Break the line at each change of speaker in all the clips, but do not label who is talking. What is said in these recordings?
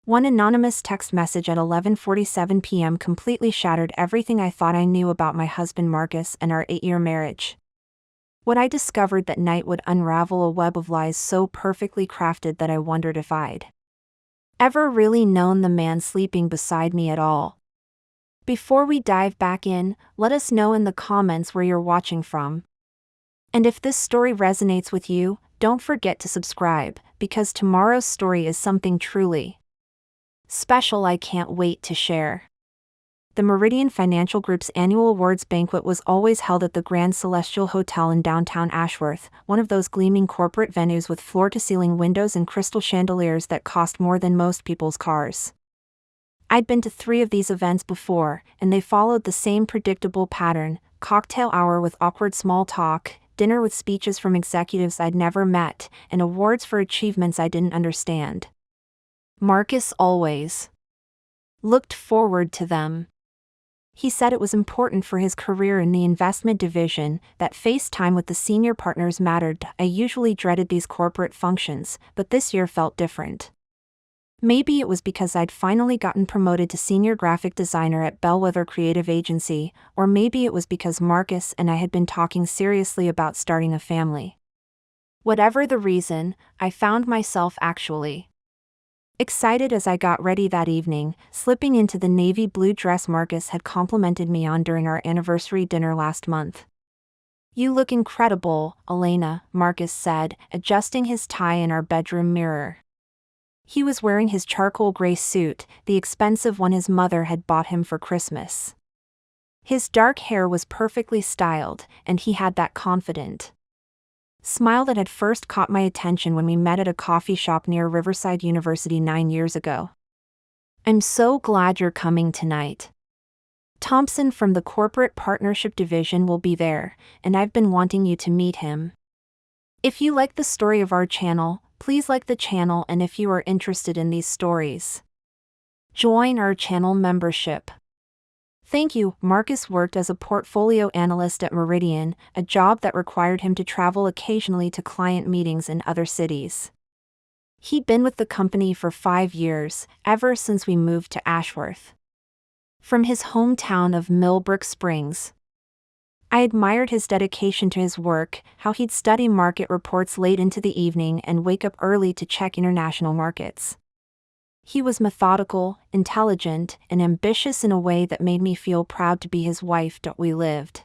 One anonymous text message at 11:47 p.m. completely shattered everything I thought I knew about my husband Marcus and our 8-year marriage. What I discovered that night would unravel a web of lies so perfectly crafted that I wondered if I'd ever really known the man sleeping beside me at all. Before we dive back in, let us know in the comments where you're watching from. And if this story resonates with you, don't forget to subscribe, because tomorrow's story is something truly special I can't wait to share. The Meridian Financial Group's annual awards banquet was always held at the Grand Celestial Hotel in downtown Ashworth, one of those gleaming corporate venues with floor-to-ceiling windows and crystal chandeliers that cost more than most people's cars. I'd been to 3 of these events before, and they followed the same predictable pattern: cocktail hour with awkward small talk, dinner with speeches from executives I'd never met, and awards for achievements I didn't understand. Marcus always looked forward to them. He said it was important for his career in the investment division that face time with the senior partners mattered. I usually dreaded these corporate functions, but this year felt different. Maybe it was because I'd finally gotten promoted to senior graphic designer at Bellwether Creative Agency, or maybe it was because Marcus and I had been talking seriously about starting a family. Whatever the reason, I found myself actually excited as I got ready that evening, slipping into the navy blue dress Marcus had complimented me on during our anniversary dinner last month. "You look incredible, Elena," Marcus said, adjusting his tie in our bedroom mirror. He was wearing his charcoal gray suit, the expensive one his mother had bought him for Christmas. His dark hair was perfectly styled, and he had that confident smile that had first caught my attention when we met at a coffee shop near Riverside University 9 years ago. "I'm so glad you're coming tonight. Thompson from the Corporate Partnership Division will be there, and I've been wanting you to meet him. If you like the story of our channel, please like the channel, and if you are interested in these stories, join our channel membership." Thank you. Marcus worked as a portfolio analyst at Meridian, a job that required him to travel occasionally to client meetings in other cities. He'd been with the company for 5 years, ever since we moved to Ashworth from his hometown of Millbrook Springs. I admired his dedication to his work, how he'd study market reports late into the evening and wake up early to check international markets. He was methodical, intelligent, and ambitious in a way that made me feel proud to be his wife. We lived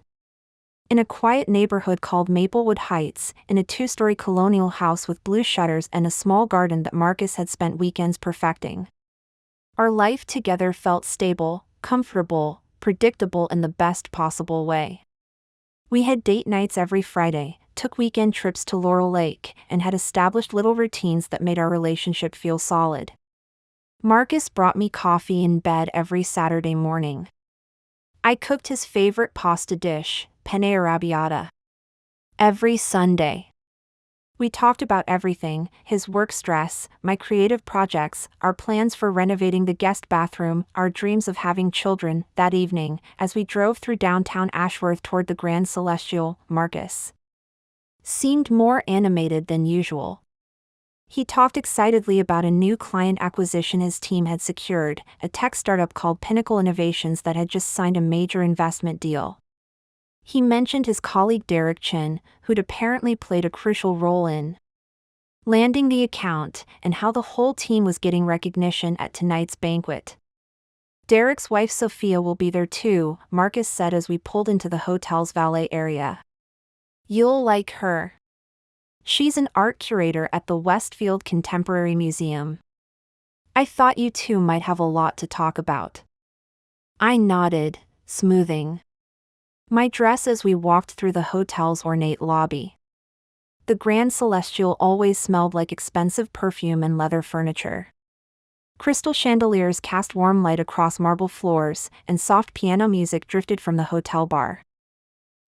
in a quiet neighborhood called Maplewood Heights, in a 2-story colonial house with blue shutters and a small garden that Marcus had spent weekends perfecting. Our life together felt stable, comfortable, predictable in the best possible way. We had date nights every Friday, took weekend trips to Laurel Lake, and had established little routines that made our relationship feel solid. Marcus brought me coffee in bed every Saturday morning. I cooked his favorite pasta dish, penne arrabbiata, every Sunday. We talked about everything: his work stress, my creative projects, our plans for renovating the guest bathroom, our dreams of having children. That evening, as we drove through downtown Ashworth toward the Grand Celestial, Marcus seemed more animated than usual. He talked excitedly about a new client acquisition his team had secured, a tech startup called Pinnacle Innovations that had just signed a major investment deal. He mentioned his colleague Derek Chin, who'd apparently played a crucial role in landing the account, and how the whole team was getting recognition at tonight's banquet. "Derek's wife Sophia will be there too," Marcus said as we pulled into the hotel's valet area. "You'll like her. She's an art curator at the Westfield Contemporary Museum. I thought you two might have a lot to talk about." I nodded, smoothing my dress as we walked through the hotel's ornate lobby. The Grand Celestial always smelled like expensive perfume and leather furniture. Crystal chandeliers cast warm light across marble floors, and soft piano music drifted from the hotel bar.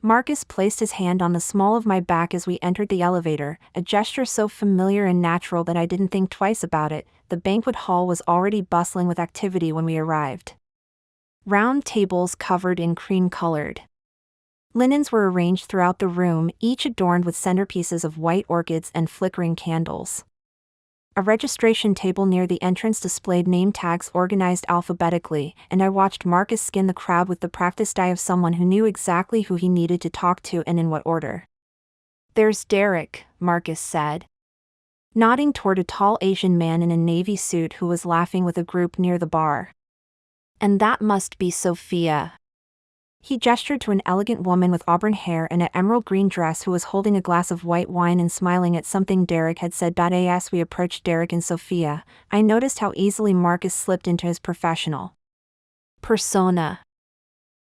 Marcus placed his hand on the small of my back as we entered the elevator, a gesture so familiar and natural that I didn't think twice about it. The banquet hall was already bustling with activity when we arrived. Round tables covered in cream-colored linens were arranged throughout the room, each adorned with centerpieces of white orchids and flickering candles. A registration table near the entrance displayed name tags organized alphabetically, and I watched Marcus skin the crowd with the practiced eye of someone who knew exactly who he needed to talk to and in what order. "There's Derek," Marcus said, nodding toward a tall Asian man in a navy suit who was laughing with a group near the bar. "And that must be Sophia." He gestured to an elegant woman with auburn hair and an emerald green dress who was holding a glass of white wine and smiling at something Derek had said. As we approached Derek and Sophia, I noticed how easily Marcus slipped into his professional persona.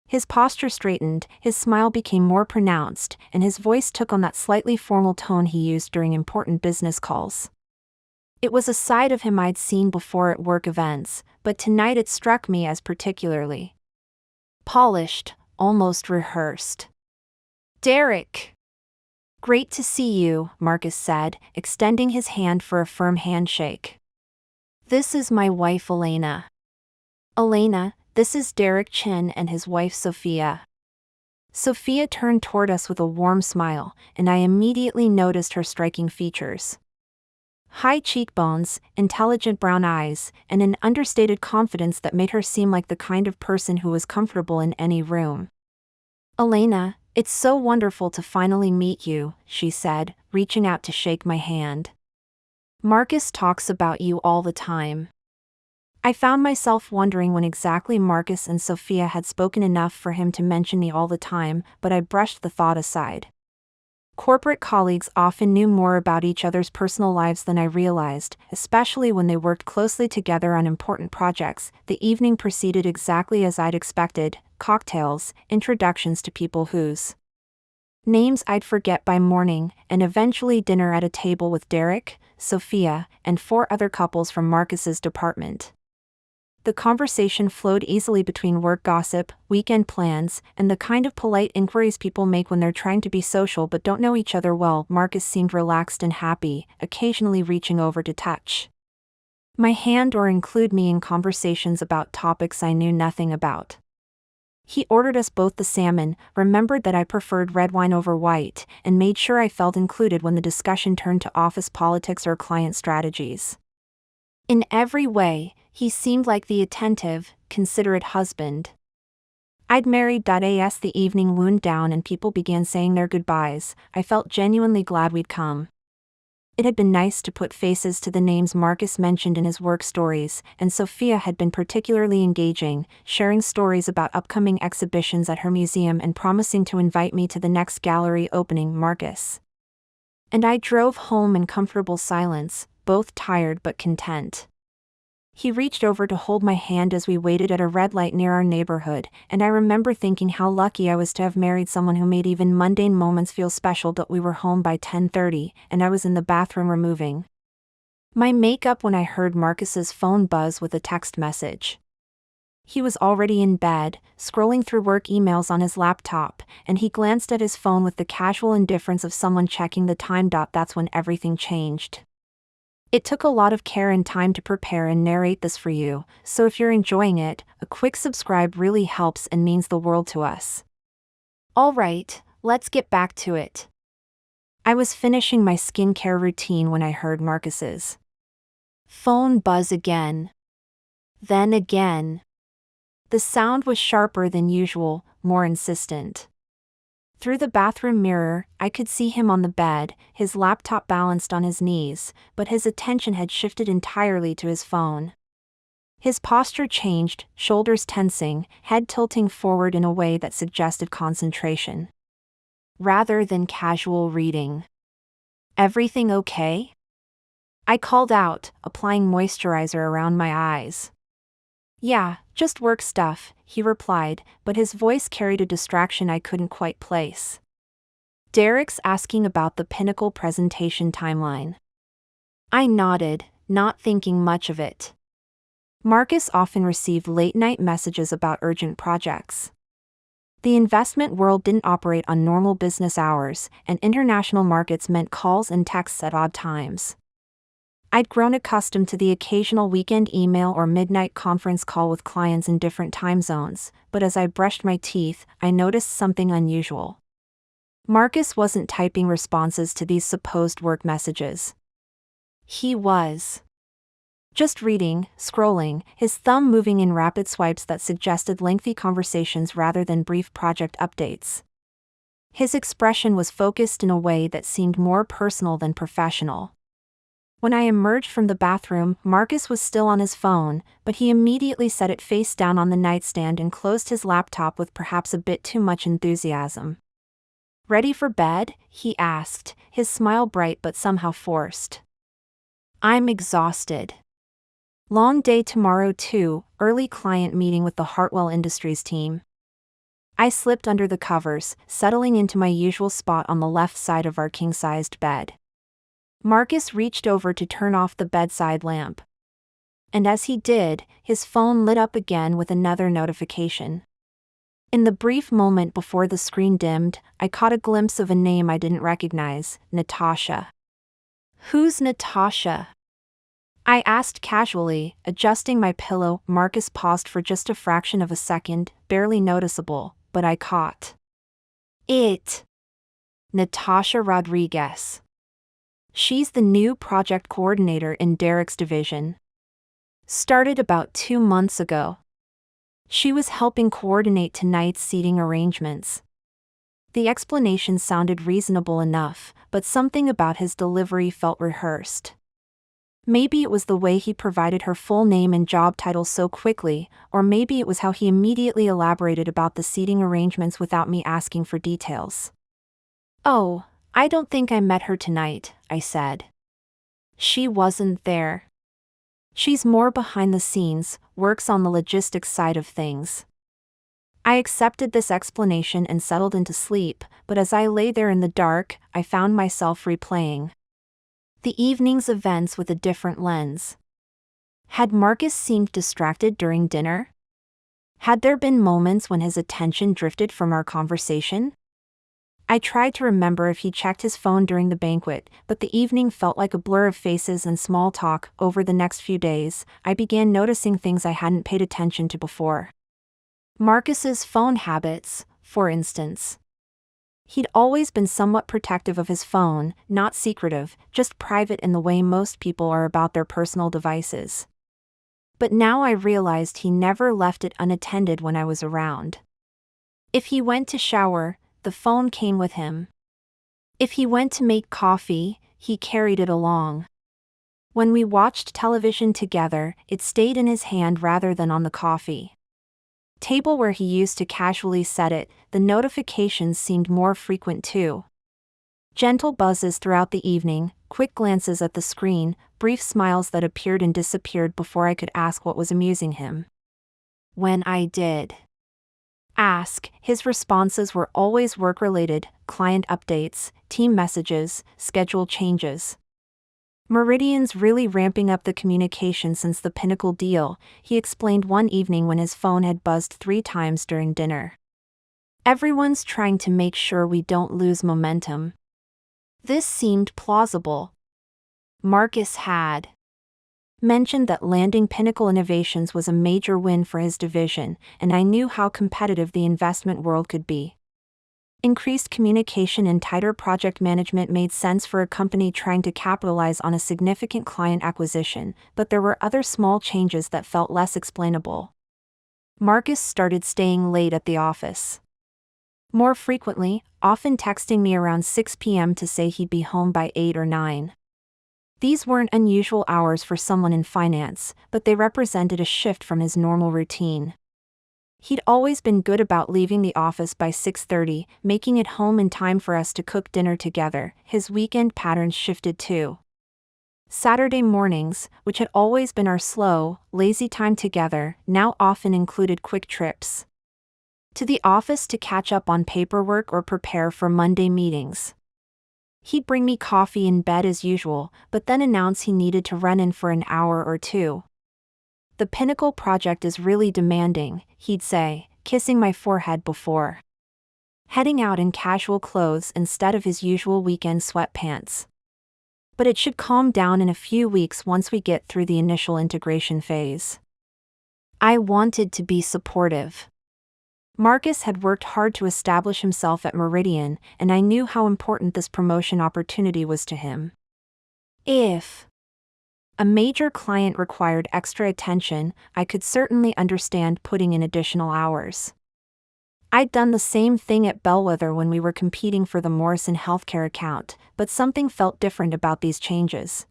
His posture straightened, his smile became more pronounced, and his voice took on that slightly formal tone he used during important business calls. It was a side of him I'd seen before at work events, but tonight it struck me as particularly polished, almost rehearsed. "Derek! Great to see you," Marcus said, extending his hand for a firm handshake. "This is my wife Elena." "Elena, this is Derek Chin and his wife Sophia." Sophia turned toward us with a warm smile, and I immediately noticed her striking features. High cheekbones, intelligent brown eyes, and an understated confidence that made her seem like the kind of person who was comfortable in any room. "Elena, it's so wonderful to finally meet you," she said, reaching out to shake my hand. "Marcus talks about you all the time." I found myself wondering when exactly Marcus and Sophia had spoken enough for him to mention me all the time, but I brushed the thought aside. Corporate colleagues often knew more about each other's personal lives than I realized, especially when they worked closely together on important projects. The evening proceeded exactly as I'd expected: cocktails, introductions to people whose names I'd forget by morning, and eventually dinner at a table with Derek, Sophia, and 4 other couples from Marcus's department. The conversation flowed easily between work gossip, weekend plans, and the kind of polite inquiries people make when they're trying to be social but don't know each other well. Marcus seemed relaxed and happy, occasionally reaching over to touch my hand or include me in conversations about topics I knew nothing about. He ordered us both the salmon, remembered that I preferred red wine over white, and made sure I felt included when the discussion turned to office politics or client strategies. In every way, he seemed like the attentive, considerate husband I'd married. As the evening wound down and people began saying their goodbyes, I felt genuinely glad we'd come. It had been nice to put faces to the names Marcus mentioned in his work stories, and Sophia had been particularly engaging, sharing stories about upcoming exhibitions at her museum and promising to invite me to the next gallery opening. Marcus and I drove home in comfortable silence, both tired but content. He reached over to hold my hand as we waited at a red light near our neighborhood, and I remember thinking how lucky I was to have married someone who made even mundane moments feel special. We were home by 10:30, and I was in the bathroom removing my makeup when I heard Marcus's phone buzz with a text message. He was already in bed, scrolling through work emails on his laptop, and he glanced at his phone with the casual indifference of someone checking the time. That's when everything changed. It took a lot of care and time to prepare and narrate this for you, so if you're enjoying it, a quick subscribe really helps and means the world to us. Alright, let's get back to it. I was finishing my skincare routine when I heard Marcus's phone buzz again. Then again. The sound was sharper than usual, more insistent. Through the bathroom mirror, I could see him on the bed, his laptop balanced on his knees, but his attention had shifted entirely to his phone. His posture changed, shoulders tensing, head tilting forward in a way that suggested concentration rather than casual reading. "Everything okay?" I called out, applying moisturizer around my eyes. "Yeah, just work stuff," he replied, but his voice carried a distraction I couldn't quite place. "Derek's asking about the Pinnacle presentation timeline." I nodded, not thinking much of it. Marcus often received late-night messages about urgent projects. The investment world didn't operate on normal business hours, and international markets meant calls and texts at odd times. I'd grown accustomed to the occasional weekend email or midnight conference call with clients in different time zones, but as I brushed my teeth, I noticed something unusual. Marcus wasn't typing responses to these supposed work messages. He was just reading, scrolling, his thumb moving in rapid swipes that suggested lengthy conversations rather than brief project updates. His expression was focused in a way that seemed more personal than professional. When I emerged from the bathroom, Marcus was still on his phone, but he immediately set it face down on the nightstand and closed his laptop with perhaps a bit too much enthusiasm. "Ready for bed?" he asked, his smile bright but somehow forced. "I'm exhausted. Long day tomorrow too, early client meeting with the Hartwell Industries team." I slipped under the covers, settling into my usual spot on the left side of our king-sized bed. Marcus reached over to turn off the bedside lamp. And as he did, his phone lit up again with another notification. In the brief moment before the screen dimmed, I caught a glimpse of a name I didn't recognize: Natasha. "Who's Natasha?" I asked casually, adjusting my pillow. Marcus paused for just a fraction of a second, barely noticeable, but I caught it. "Natasha Rodriguez. She's the new project coordinator in Derek's division. Started about 2 months ago. She was helping coordinate tonight's seating arrangements." The explanation sounded reasonable enough, but something about his delivery felt rehearsed. Maybe it was the way he provided her full name and job title so quickly, or maybe it was how he immediately elaborated about the seating arrangements without me asking for details. "Oh, I don't think I met her tonight," I said. "She wasn't there. She's more behind the scenes, works on the logistics side of things." I accepted this explanation and settled into sleep, but as I lay there in the dark, I found myself replaying the evening's events with a different lens. Had Marcus seemed distracted during dinner? Had there been moments when his attention drifted from our conversation? I tried to remember if he checked his phone during the banquet, but the evening felt like a blur of faces and small talk. Over the next few days, I began noticing things I hadn't paid attention to before. Marcus's phone habits, for instance. He'd always been somewhat protective of his phone, not secretive, just private in the way most people are about their personal devices. But now I realized he never left it unattended when I was around. If he went to shower, the phone came with him. If he went to make coffee, he carried it along. When we watched television together, it stayed in his hand rather than on the coffee table where he used to casually set it. The notifications seemed more frequent too. Gentle buzzes throughout the evening, quick glances at the screen, brief smiles that appeared and disappeared before I could ask what was amusing him. When I did ask, his responses were always work-related: client updates, team messages, schedule changes. Meridian's really ramping up the communication since the Pinnacle deal, he explained one evening when his phone had buzzed 3 times during dinner. Everyone's trying to make sure we don't lose momentum. This seemed plausible. Marcus had mentioned that landing Pinnacle Innovations was a major win for his division, and I knew how competitive the investment world could be. Increased communication and tighter project management made sense for a company trying to capitalize on a significant client acquisition, but there were other small changes that felt less explainable. Marcus started staying late at the office. More frequently, often texting me around 6 p.m. to say he'd be home by 8 or 9. These weren't unusual hours for someone in finance, but they represented a shift from his normal routine. He'd always been good about leaving the office by 6:30, making it home in time for us to cook dinner together. His weekend patterns shifted too. Saturday mornings, which had always been our slow, lazy time together, now often included quick trips to the office to catch up on paperwork or prepare for Monday meetings. He'd bring me coffee in bed as usual, but then announce he needed to run in for an hour or two. "The Pinnacle project is really demanding," he'd say, kissing my forehead before heading out in casual clothes instead of his usual weekend sweatpants. "But it should calm down in a few weeks once we get through the initial integration phase." I wanted to be supportive. Marcus had worked hard to establish himself at Meridian, and I knew how important this promotion opportunity was to him. If A major client required extra attention, I could certainly understand putting in additional hours. I'd done the same thing at Bellwether when we were competing for the Morrison Healthcare account, but something felt different about these changes.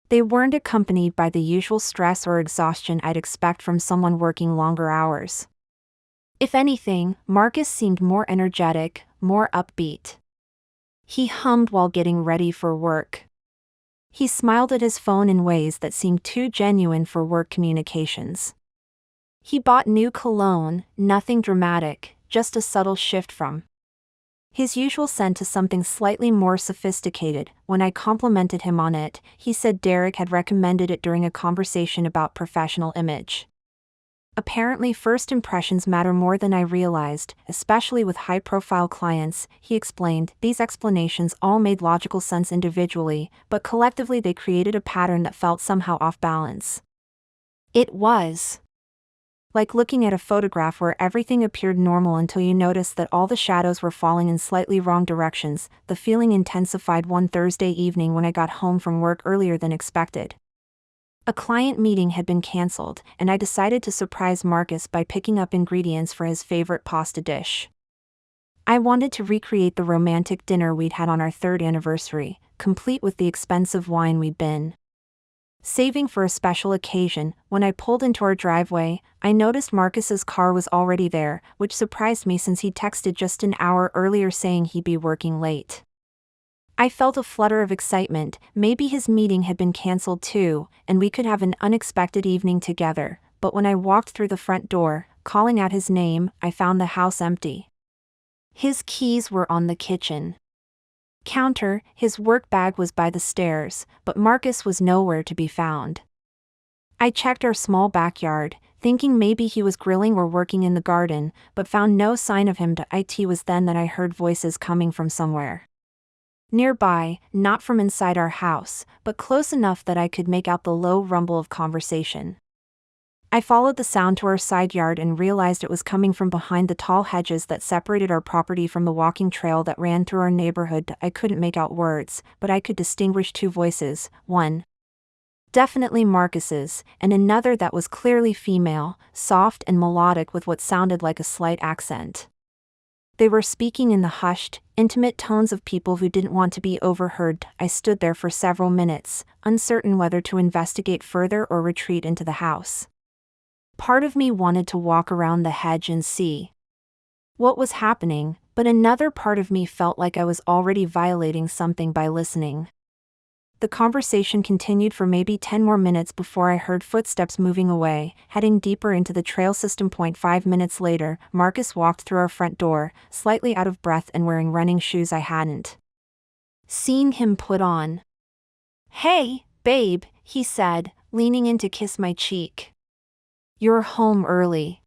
They weren't accompanied by the usual stress or exhaustion I'd expect from someone working longer hours. If anything, Marcus seemed more energetic, more upbeat. He hummed while getting ready for work. He smiled at his phone in ways that seemed too genuine for work communications. He bought new cologne, nothing dramatic, just a subtle shift from his usual scent to something slightly more sophisticated. When I complimented him on it, he said Derek had recommended it during a conversation about professional image. Apparently, first impressions matter more than I realized, especially with high-profile clients, he explained. These explanations all made logical sense individually, but collectively they created a pattern that felt somehow off balance. It was like looking at a photograph where everything appeared normal until you noticed that all the shadows were falling in slightly wrong directions. The feeling intensified one Thursday evening when I got home from work earlier than expected. A client meeting had been canceled, and I decided to surprise Marcus by picking up ingredients for his favorite pasta dish. I wanted to recreate the romantic dinner we'd had on our 3rd anniversary, complete with the expensive wine we'd been saving for a special occasion. When I pulled into our driveway, I noticed Marcus's car was already there, which surprised me since he'd texted just an hour earlier saying he'd be working late. I felt a flutter of excitement. Maybe his meeting had been canceled too, and we could have an unexpected evening together. But when I walked through the front door, calling out his name, I found the house empty. His keys were on the kitchen counter, his work bag was by the stairs, but Marcus was nowhere to be found. I checked our small backyard, thinking maybe he was grilling or working in the garden, but found no sign of him. It was then that I heard voices coming from somewhere nearby, not from inside our house, but close enough that I could make out the low rumble of conversation. I followed the sound to our side yard and realized it was coming from behind the tall hedges that separated our property from the walking trail that ran through our neighborhood. I couldn't make out words, but I could distinguish 2 voices, one definitely Marcus's, and another that was clearly female, soft and melodic with what sounded like a slight accent. They were speaking in the hushed, intimate tones of people who didn't want to be overheard. I stood there for several minutes, uncertain whether to investigate further or retreat into the house. Part of me wanted to walk around the hedge and see what was happening, but another part of me felt like I was already violating something by listening. The conversation continued for maybe 10 more minutes before I heard footsteps moving away, heading deeper into the trail system. 5 minutes later, Marcus walked through our front door, slightly out of breath and wearing running shoes I hadn't seen him put on. "Hey, babe," he said, leaning in to kiss my cheek. "You're home early."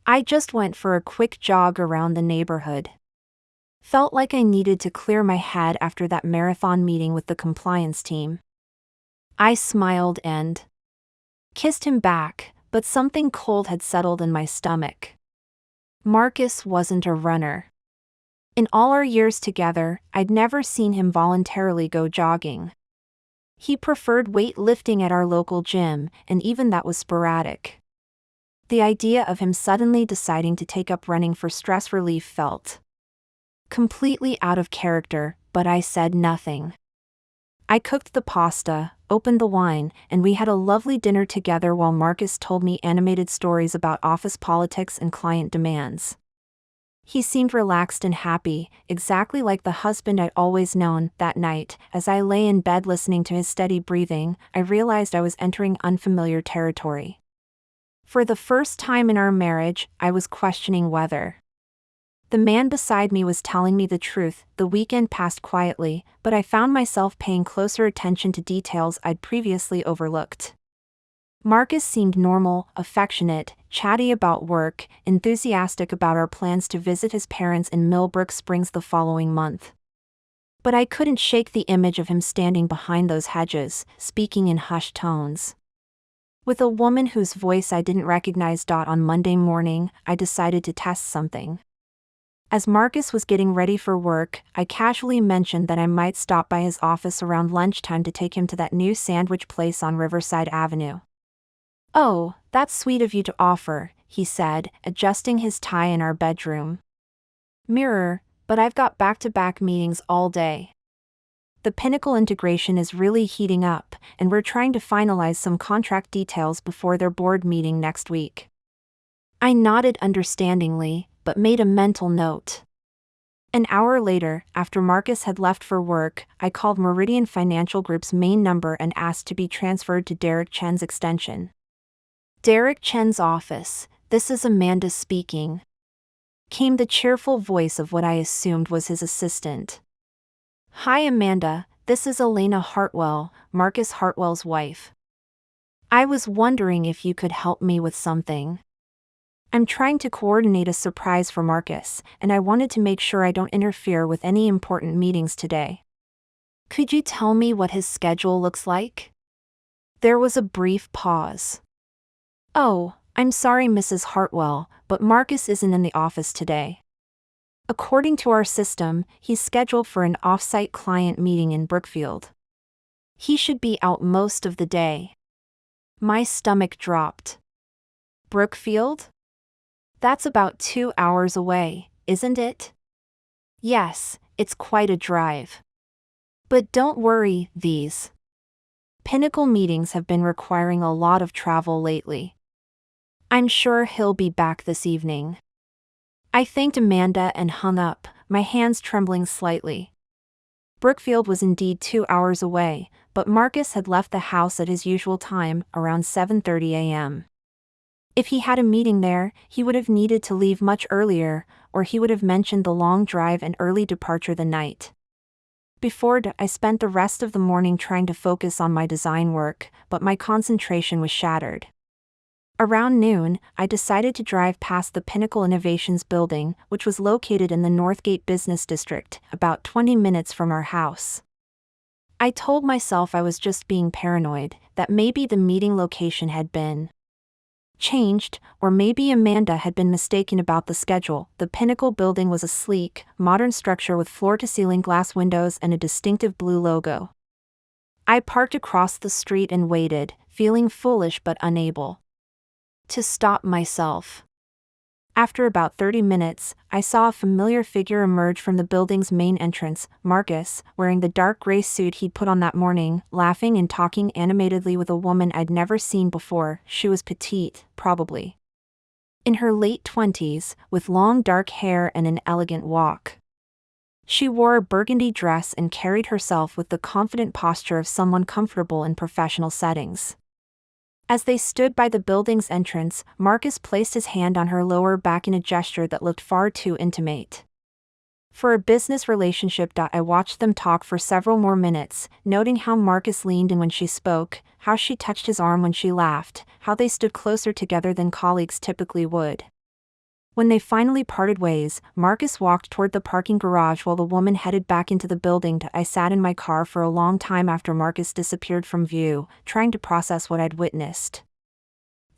I just went for a quick jog around the neighborhood. Felt like I needed to clear my head after that marathon meeting with the compliance team. I smiled and kissed him back, but something cold had settled in my stomach. Marcus wasn't a runner. In all our years together, I'd never seen him voluntarily go jogging. He preferred weightlifting at our local gym, and even that was sporadic. The idea of him suddenly deciding to take up running for stress relief felt completely out of character, but I said nothing. I cooked the pasta, opened the wine, and we had a lovely dinner together while Marcus told me animated stories about office politics and client demands. He seemed relaxed and happy, exactly like the husband I'd always known. That night, as I lay in bed listening to his steady breathing, I realized I was entering unfamiliar territory. For the first time in our marriage, I was questioning whether the man beside me was telling me the truth. The weekend passed quietly, but I found myself paying closer attention to details I'd previously overlooked. Marcus seemed normal, affectionate, chatty about work, enthusiastic about our plans to visit his parents in Millbrook Springs the following month. But I couldn't shake the image of him standing behind those hedges, speaking in hushed tones with a woman whose voice I didn't recognize. On Monday morning, I decided to test something. As Marcus was getting ready for work, I casually mentioned that I might stop by his office around lunchtime to take him to that new sandwich place on Riverside Avenue. "Oh, that's sweet of you to offer," he said, adjusting his tie in our bedroom. Mirror, but I've got back-to-back meetings all day. The Pinnacle integration is really heating up, and we're trying to finalize some contract details before their board meeting next week. I nodded understandingly, but made a mental note. An hour later, after Marcus had left for work, I called Meridian Financial Group's main number and asked to be transferred to Derek Chen's extension. "Derek Chen's office, this is Amanda speaking," came the cheerful voice of what I assumed was his assistant. "Hi Amanda, this is Elena Hartwell, Marcus Hartwell's wife. I was wondering if you could help me with something. I'm trying to coordinate a surprise for Marcus, and I wanted to make sure I don't interfere with any important meetings today. Could you tell me what his schedule looks like?" There was a brief pause. "Oh, I'm sorry Mrs. Hartwell, but Marcus isn't in the office today. According to our system, he's scheduled for an off-site client meeting in Brookfield. He should be out most of the day." My stomach dropped. "Brookfield? That's about 2 hours away, isn't it?" "Yes, it's quite a drive. But don't worry, these Pinnacle meetings have been requiring a lot of travel lately. I'm sure he'll be back this evening." I thanked Amanda and hung up, my hands trembling slightly. Brookfield was indeed 2 hours away, but Marcus had left the house at his usual time, around 7:30 a.m. If he had a meeting there, he would have needed to leave much earlier, or he would have mentioned the long drive and early departure the night before. I spent the rest of the morning trying to focus on my design work, but my concentration was shattered. Around noon, I decided to drive past the Pinnacle Innovations building, which was located in the Northgate Business District, about 20 minutes from our house. I told myself I was just being paranoid, that maybe the meeting location had been changed, or maybe Amanda had been mistaken about the schedule. The Pinnacle building was a sleek, modern structure with floor-to-ceiling glass windows and a distinctive blue logo. I parked across the street and waited, feeling foolish but unable to stop myself. After about 30 minutes, I saw a familiar figure emerge from the building's main entrance, Marcus, wearing the dark gray suit he'd put on that morning, laughing and talking animatedly with a woman I'd never seen before. She was petite, probably in her late 20s, with long dark hair and an elegant walk. She wore a burgundy dress and carried herself with the confident posture of someone comfortable in professional settings. As they stood by the building's entrance, Marcus placed his hand on her lower back in a gesture that looked far too intimate for a business relationship. I watched them talk for several more minutes, noting how Marcus leaned in when she spoke, how she touched his arm when she laughed, how they stood closer together than colleagues typically would. When they finally parted ways, Marcus walked toward the parking garage while the woman headed back into the building. I sat in my car for a long time after Marcus disappeared from view, trying to process what I'd witnessed.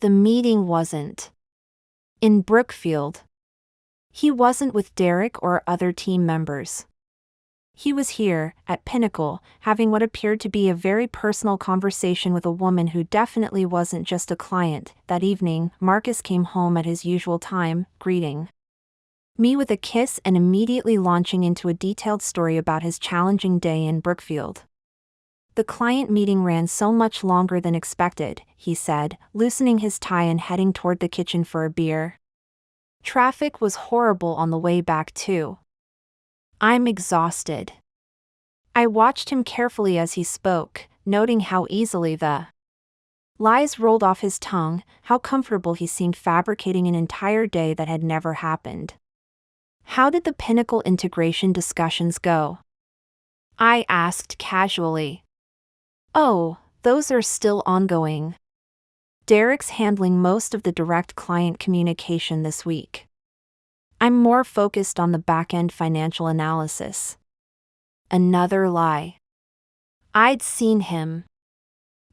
The meeting wasn't in Brookfield. He wasn't with Derek or other team members. He was here, at Pinnacle, having what appeared to be a very personal conversation with a woman who definitely wasn't just a client. That evening, Marcus came home at his usual time, greeting me with a kiss and immediately launching into a detailed story about his challenging day in Brookfield. "The client meeting ran so much longer than expected," he said, loosening his tie and heading toward the kitchen for a beer. "Traffic was horrible on the way back too. I'm exhausted." I watched him carefully as he spoke, noting how easily the lies rolled off his tongue, how comfortable he seemed fabricating an entire day that had never happened. "How did the Pinnacle integration discussions go?" I asked casually. "Oh, those are still ongoing. Derek's handling most of the direct client communication this week. I'm more focused on the back-end financial analysis." Another lie. I'd seen him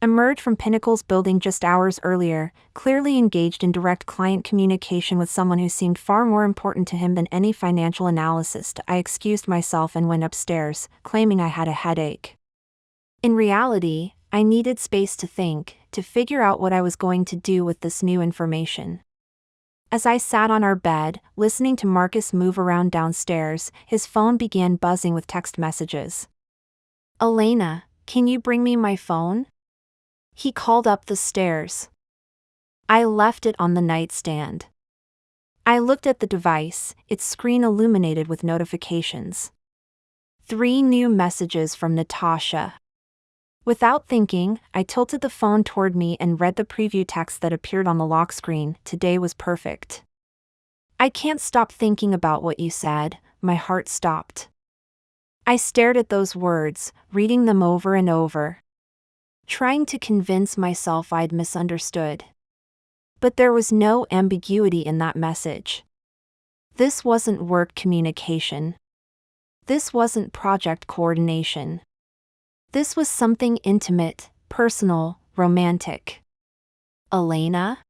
emerged from Pinnacle's building just hours earlier, clearly engaged in direct client communication with someone who seemed far more important to him than any financial analysis. I excused myself and went upstairs, claiming I had a headache. In reality, I needed space to think, to figure out what I was going to do with this new information. As I sat on our bed, listening to Marcus move around downstairs, his phone began buzzing with text messages. "Elena, can you bring me my phone?" He called up the stairs. I left it on the nightstand. I looked at the device, its screen illuminated with notifications. 3 new messages from Natasha. Without thinking, I tilted the phone toward me and read the preview text that appeared on the lock screen. "Today was perfect. I can't stop thinking about what you said." My heart stopped. I stared at those words, reading them over and over, trying to convince myself I'd misunderstood. But there was no ambiguity in that message. This wasn't work communication. This wasn't project coordination. This was something intimate, personal, romantic. "Elena?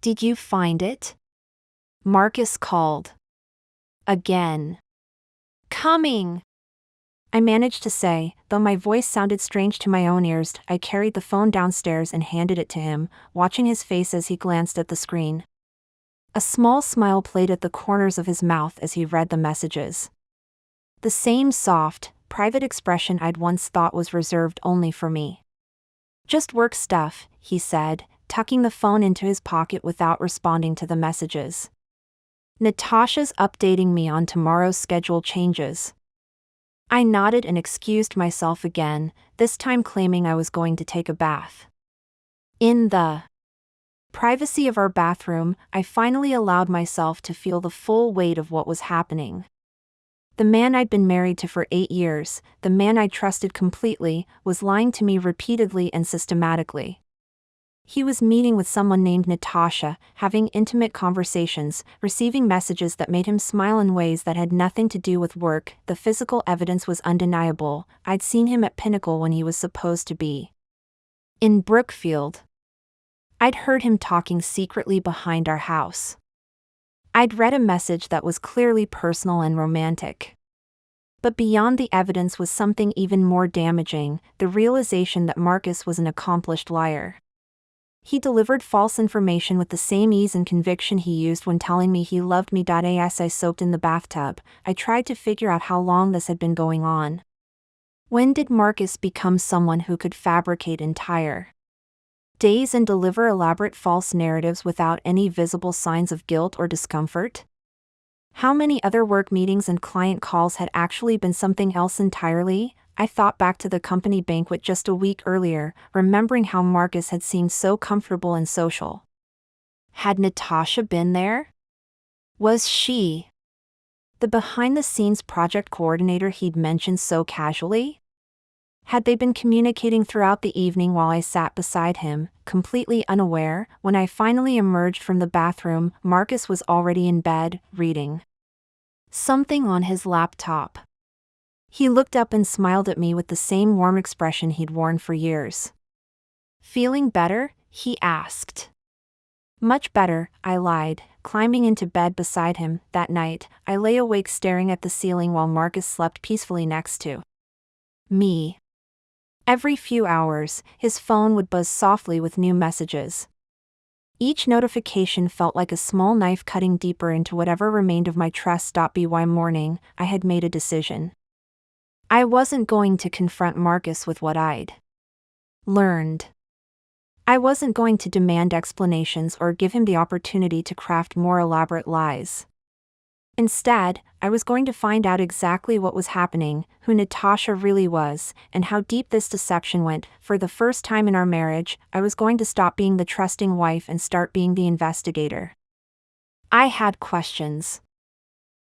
Did you find it?" Marcus called. Again. "Coming!" I managed to say, though my voice sounded strange to my own ears. I carried the phone downstairs and handed it to him, watching his face as he glanced at the screen. A small smile played at the corners of his mouth as he read the messages. The same soft, private expression I'd once thought was reserved only for me. "Just work stuff," he said, tucking the phone into his pocket without responding to the messages. "Natasha's updating me on tomorrow's schedule changes." I nodded and excused myself again, this time claiming I was going to take a bath. In the privacy of our bathroom, I finally allowed myself to feel the full weight of what was happening. The man I'd been married to for 8 years, the man I trusted completely, was lying to me repeatedly and systematically. He was meeting with someone named Natasha, having intimate conversations, receiving messages that made him smile in ways that had nothing to do with work. The physical evidence was undeniable. I'd seen him at Pinnacle when he was supposed to be in Brookfield. I'd heard him talking secretly behind our house. I'd read a message that was clearly personal and romantic. But beyond the evidence was something even more damaging, the realization that Marcus was an accomplished liar. He delivered false information with the same ease and conviction he used when telling me he loved me. As I soaked in the bathtub, I tried to figure out how long this had been going on. When did Marcus become someone who could fabricate entire days and deliver elaborate false narratives without any visible signs of guilt or discomfort? How many other work meetings and client calls had actually been something else entirely? I thought back to the company banquet just a week earlier, remembering how Marcus had seemed so comfortable and social. Had Natasha been there? Was she the behind-the-scenes project coordinator he'd mentioned so casually? Had they been communicating throughout the evening while I sat beside him, completely unaware? When I finally emerged from the bathroom, Marcus was already in bed, reading something on his laptop. He looked up and smiled at me with the same warm expression he'd worn for years. "Feeling better?" he asked. "Much better," I lied, climbing into bed beside him. That night, I lay awake staring at the ceiling while Marcus slept peacefully next to me. Every few hours, his phone would buzz softly with new messages. Each notification felt like a small knife cutting deeper into whatever remained of my trust. By morning, I had made a decision. I wasn't going to confront Marcus with what I'd learned. I wasn't going to demand explanations or give him the opportunity to craft more elaborate lies. Instead, I was going to find out exactly what was happening, who Natasha really was, and how deep this deception went. For the first time in our marriage, I was going to stop being the trusting wife and start being the investigator. I had questions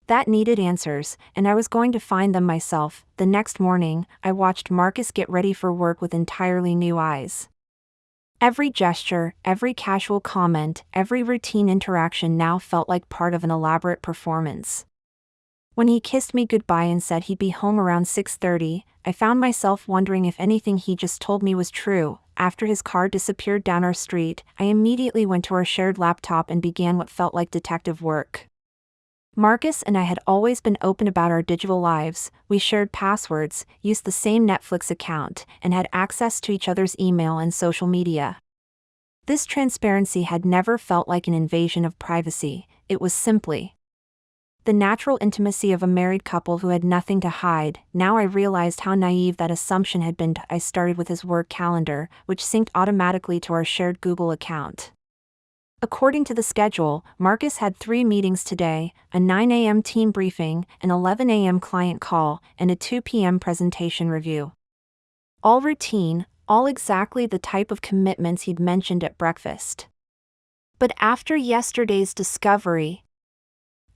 that needed answers, and I was going to find them myself. The next morning, I watched Marcus get ready for work with entirely new eyes. Every gesture, every casual comment, every routine interaction now felt like part of an elaborate performance. When he kissed me goodbye and said he'd be home around 6:30, I found myself wondering if anything he just told me was true. After his car disappeared down our street, I immediately went to our shared laptop and began what felt like detective work. Marcus and I had always been open about our digital lives. We shared passwords, used the same Netflix account, and had access to each other's email and social media. This transparency had never felt like an invasion of privacy. It was simply the natural intimacy of a married couple who had nothing to hide. Now I realized how naive that assumption had been. I started with his work calendar, which synced automatically to our shared Google account. According to the schedule, Marcus had 3 meetings today: a 9 a.m. team briefing, an 11 a.m. client call, and a 2 p.m. presentation review. All routine, all exactly the type of commitments he'd mentioned at breakfast. But after yesterday's discovery,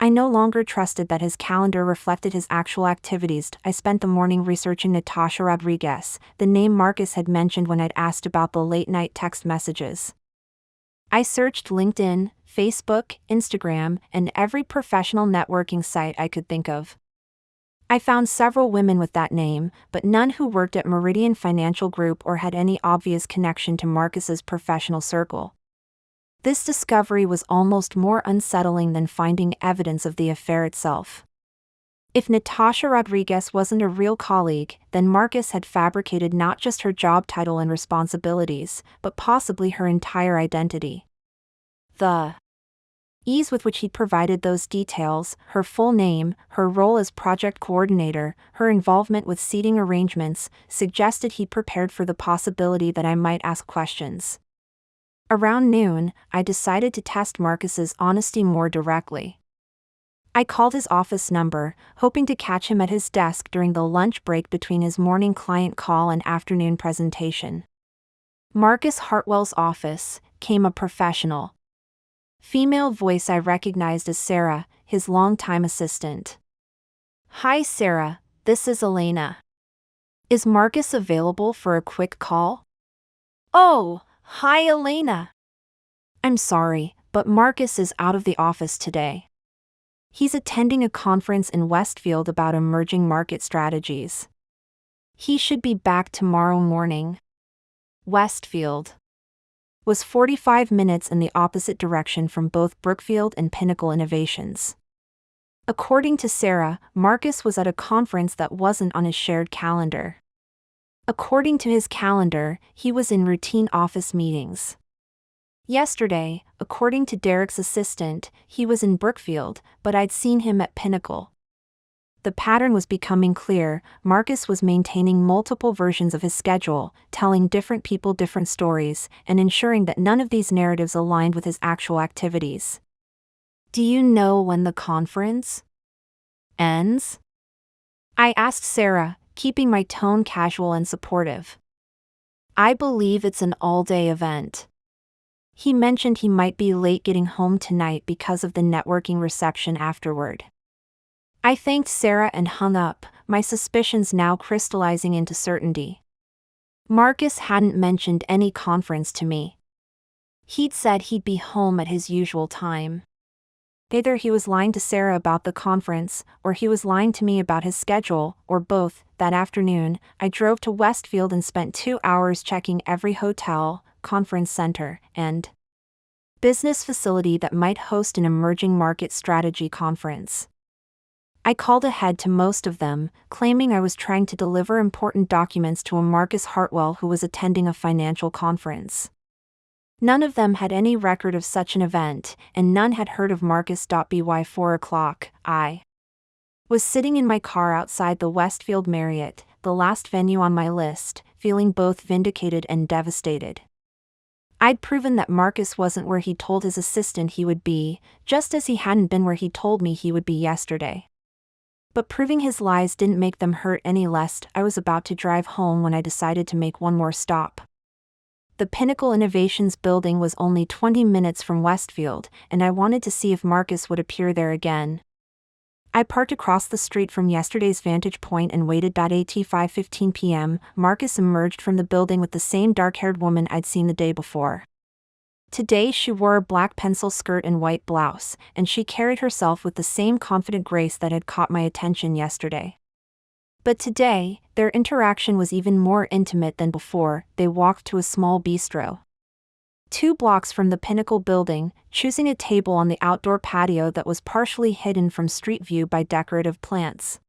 I no longer trusted that his calendar reflected his actual activities. I spent the morning researching Natasha Rodriguez, the name Marcus had mentioned when I'd asked about the late-night text messages. I searched LinkedIn, Facebook, Instagram, and every professional networking site I could think of. I found several women with that name, but none who worked at Meridian Financial Group or had any obvious connection to Marcus's professional circle. This discovery was almost more unsettling than finding evidence of the affair itself. If Natasha Rodriguez wasn't a real colleague, then Marcus had fabricated not just her job title and responsibilities, but possibly her entire identity. The ease with which he'd provided those details, her full name, her role as project coordinator, her involvement with seating arrangements, suggested he'd prepared for the possibility that I might ask questions. Around noon, I decided to test Marcus's honesty more directly. I called his office number, hoping to catch him at his desk during the lunch break between his morning client call and afternoon presentation. Marcus Hartwell's office came a professional female voice I recognized as Sarah, his longtime assistant. "Hi Sarah, this is Elena. Is Marcus available for a quick call?" "Oh, hi Elena. I'm sorry, but Marcus is out of the office today. He's attending a conference in Westfield about emerging market strategies. He should be back tomorrow morning." Westfield was 45 minutes in the opposite direction from both Brookfield and Pinnacle Innovations. According to Sarah, Marcus was at a conference that wasn't on his shared calendar. According to his calendar, he was in routine office meetings. Yesterday, according to Derek's assistant, he was in Brookfield, but I'd seen him at Pinnacle. The pattern was becoming clear. Marcus was maintaining multiple versions of his schedule, telling different people different stories, and ensuring that none of these narratives aligned with his actual activities. "Do you know when the conference ends?" I asked Sarah, keeping my tone casual and supportive. "I believe it's an all-day event. He mentioned he might be late getting home tonight because of the networking reception afterward." I thanked Sarah and hung up, my suspicions now crystallizing into certainty. Marcus hadn't mentioned any conference to me. He'd said he'd be home at his usual time. Either he was lying to Sarah about the conference, or he was lying to me about his schedule, or both. That afternoon, I drove to Westfield and spent 2 hours checking every hotel, conference center, and business facility that might host an emerging market strategy conference. I called ahead to most of them, claiming I was trying to deliver important documents to a Marcus Hartwell who was attending a financial conference. None of them had any record of such an event, and none had heard of Marcus. By 4 o'clock, I was sitting in my car outside the Westfield Marriott, the last venue on my list, feeling both vindicated and devastated. I'd proven that Marcus wasn't where he told his assistant he would be, just as he hadn't been where he told me he would be yesterday. But proving his lies didn't make them hurt any less. I was about to drive home when I decided to make one more stop. The Pinnacle Innovations building was only 20 minutes from Westfield, and I wanted to see if Marcus would appear there again. I parked across the street from yesterday's vantage point and waited. At 5:15 p.m., Marcus emerged from the building with the same dark-haired woman I'd seen the day before. Today she wore a black pencil skirt and white blouse, and she carried herself with the same confident grace that had caught my attention yesterday. But today, their interaction was even more intimate than before. They walked to a small bistro 2 blocks from the Pinnacle building, choosing a table on the outdoor patio that was partially hidden from street view by decorative plants.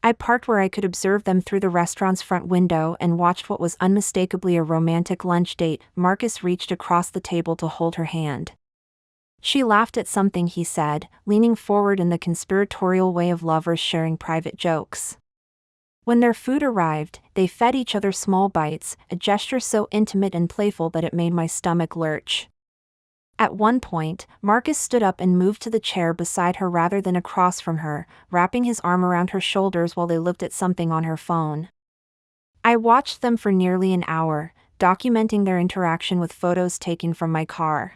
I parked where I could observe them through the restaurant's front window and watched what was unmistakably a romantic lunch date. Marcus reached across the table to hold her hand. She laughed at something he said, leaning forward in the conspiratorial way of lovers sharing private jokes. When their food arrived, they fed each other small bites, a gesture so intimate and playful that it made my stomach lurch. At one point, Marcus stood up and moved to the chair beside her rather than across from her, wrapping his arm around her shoulders while they looked at something on her phone. I watched them for nearly an hour, documenting their interaction with photos taken from my car.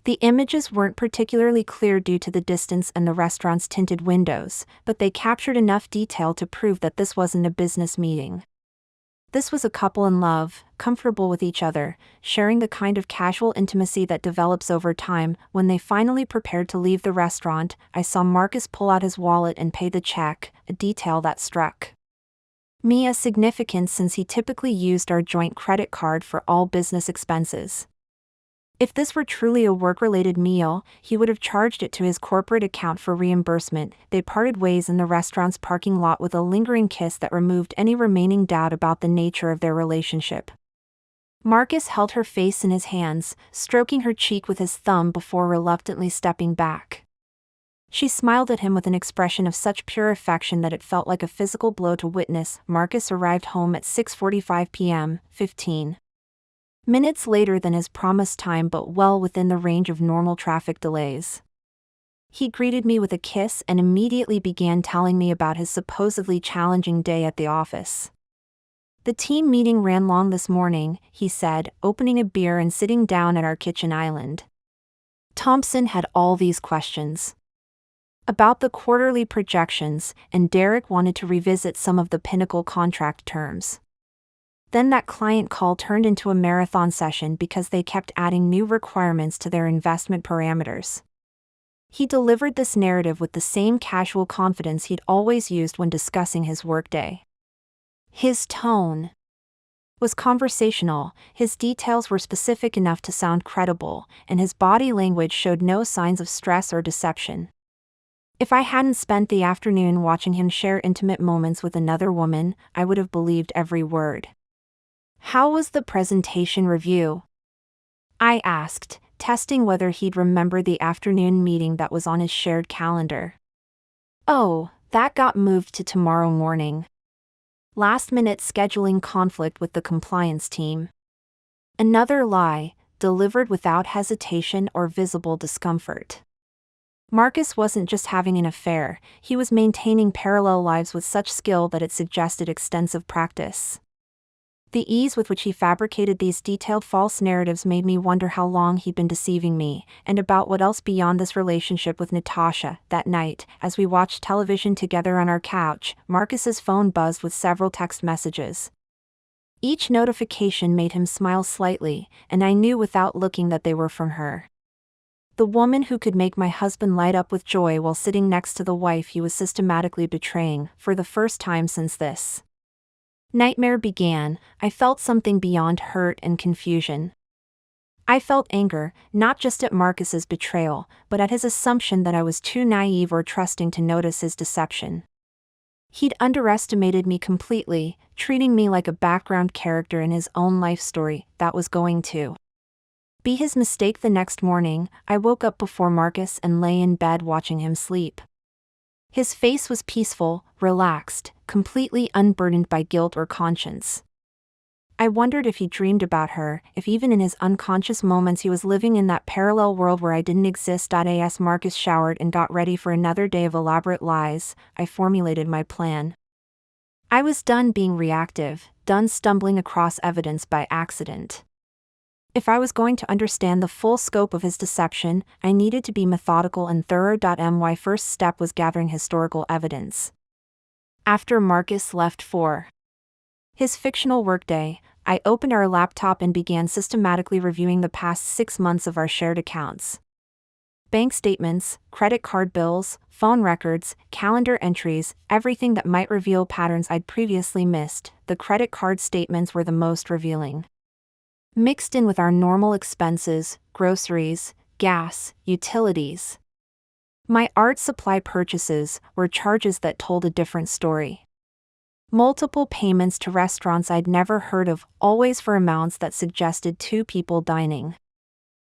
The images weren't particularly clear due to the distance and the restaurant's tinted windows, but they captured enough detail to prove that this wasn't a business meeting. This was a couple in love, comfortable with each other, sharing the kind of casual intimacy that develops over time. When they finally prepared to leave the restaurant, I saw Marcus pull out his wallet and pay the check, a detail that struck me as significant since he typically used our joint credit card for all business expenses. If this were truly a work-related meal, he would have charged it to his corporate account for reimbursement. They parted ways in the restaurant's parking lot with a lingering kiss that removed any remaining doubt about the nature of their relationship. Marcus held her face in his hands, stroking her cheek with his thumb before reluctantly stepping back. She smiled at him with an expression of such pure affection that it felt like a physical blow to witness. Marcus arrived home at 6:45 p.m., 15 minutes later than his promised time, but well within the range of normal traffic delays. He greeted me with a kiss and immediately began telling me about his supposedly challenging day at the office. The team meeting ran long this morning, he said, opening a beer and sitting down at our kitchen island. Thompson had all these questions about the quarterly projections, and Derek wanted to revisit some of the Pinnacle contract terms. Then that client call turned into a marathon session because they kept adding new requirements to their investment parameters. He delivered this narrative with the same casual confidence he'd always used when discussing his workday. His tone was conversational, his details were specific enough to sound credible, and his body language showed no signs of stress or deception. If I hadn't spent the afternoon watching him share intimate moments with another woman, I would have believed every word. "How was the presentation review?" I asked, testing whether he'd remember the afternoon meeting that was on his shared calendar. "Oh, that got moved to tomorrow morning. Last-minute scheduling conflict with the compliance team." Another lie, delivered without hesitation or visible discomfort. Marcus wasn't just having an affair, he was maintaining parallel lives with such skill that it suggested extensive practice. The ease with which he fabricated these detailed false narratives made me wonder how long he'd been deceiving me, and about what else beyond this relationship with Natasha. That night, as we watched television together on our couch, Marcus's phone buzzed with several text messages. Each notification made him smile slightly, and I knew without looking that they were from her. The woman who could make my husband light up with joy while sitting next to the wife he was systematically betraying, for the first time since this nightmare began. I felt something beyond hurt and confusion. I felt anger, not just at Marcus's betrayal, but at his assumption that I was too naive or trusting to notice his deception. He'd underestimated me completely, treating me like a background character in his own life story that was going to be his mistake. The next morning, I woke up before Marcus and lay in bed watching him sleep. His face was peaceful, relaxed, completely unburdened by guilt or conscience. I wondered if he dreamed about her, if even in his unconscious moments he was living in that parallel world where I didn't exist. As Marcus showered and got ready for another day of elaborate lies, I formulated my plan. I was done being reactive, done stumbling across evidence by accident. If I was going to understand the full scope of his deception, I needed to be methodical and thorough. My first step was gathering historical evidence. After Marcus left for his fictional workday, I opened our laptop and began systematically reviewing the past 6 months of our shared accounts. Bank statements, credit card bills, phone records, calendar entries, everything that might reveal patterns I'd previously missed. The credit card statements were the most revealing. Mixed in with our normal expenses, groceries, gas, utilities. My art supply purchases were charges that told a different story. Multiple payments to restaurants I'd never heard of, always for amounts that suggested 2 people dining.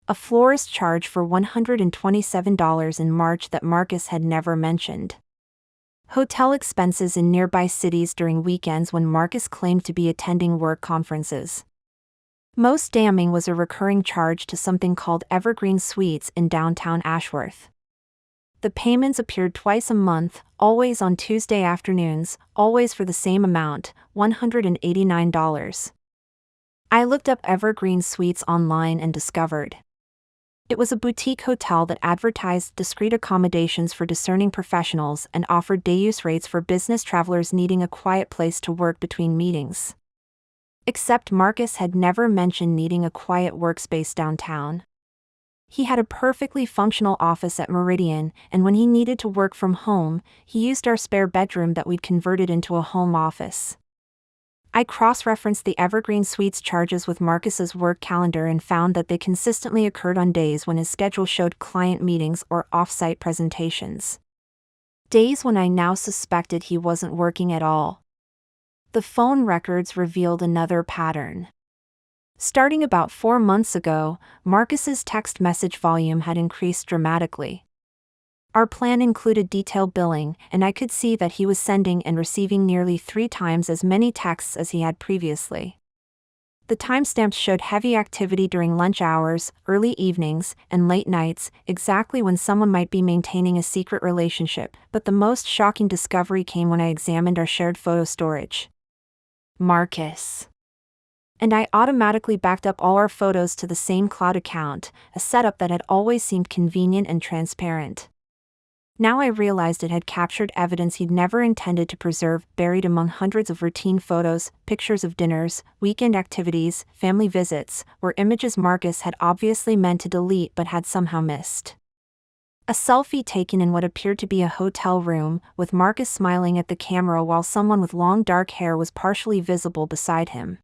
A florist charge for $127 in March that Marcus had never mentioned. Hotel expenses in nearby cities during weekends when Marcus claimed to be attending work conferences. Most damning was a recurring charge to something called Evergreen Suites in downtown Ashworth. The payments appeared twice a month, always on Tuesday afternoons, always for the same amount, $189. I looked up Evergreen Suites online and discovered it was a boutique hotel that advertised discreet accommodations for discerning professionals and offered day-use rates for business travelers needing a quiet place to work between meetings. Except Marcus had never mentioned needing a quiet workspace downtown. He had a perfectly functional office at Meridian, and when he needed to work from home, he used our spare bedroom that we'd converted into a home office. I cross-referenced the Evergreen Suites charges with Marcus's work calendar and found that they consistently occurred on days when his schedule showed client meetings or off-site presentations. Days when I now suspected he wasn't working at all. The phone records revealed another pattern. Starting about 4 months ago, Marcus's text message volume had increased dramatically. Our plan included detailed billing, and I could see that he was sending and receiving nearly 3 times as many texts as he had previously. The timestamps showed heavy activity during lunch hours, early evenings, and late nights, exactly when someone might be maintaining a secret relationship, but the most shocking discovery came when I examined our shared photo storage. Marcus. And I automatically backed up all our photos to the same cloud account, a setup that had always seemed convenient and transparent. Now I realized it had captured evidence he'd never intended to preserve, buried among hundreds of routine photos, pictures of dinners, weekend activities, family visits, were images Marcus had obviously meant to delete but had somehow missed. A selfie taken in what appeared to be a hotel room, with Marcus smiling at the camera while someone with long dark hair was partially visible beside him.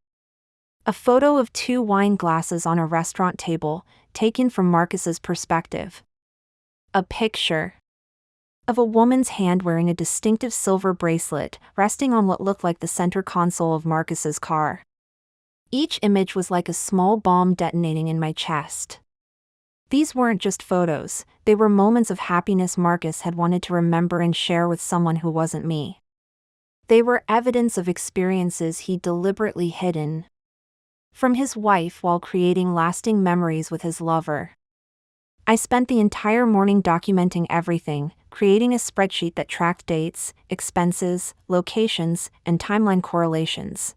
A photo of 2 wine glasses on a restaurant table, taken from Marcus's perspective. A picture of a woman's hand wearing a distinctive silver bracelet, resting on what looked like the center console of Marcus's car. Each image was like a small bomb detonating in my chest. These weren't just photos, they were moments of happiness Marcus had wanted to remember and share with someone who wasn't me. They were evidence of experiences he'd deliberately hidden from his wife while creating lasting memories with his lover. I spent the entire morning documenting everything, creating a spreadsheet that tracked dates, expenses, locations, and timeline correlations.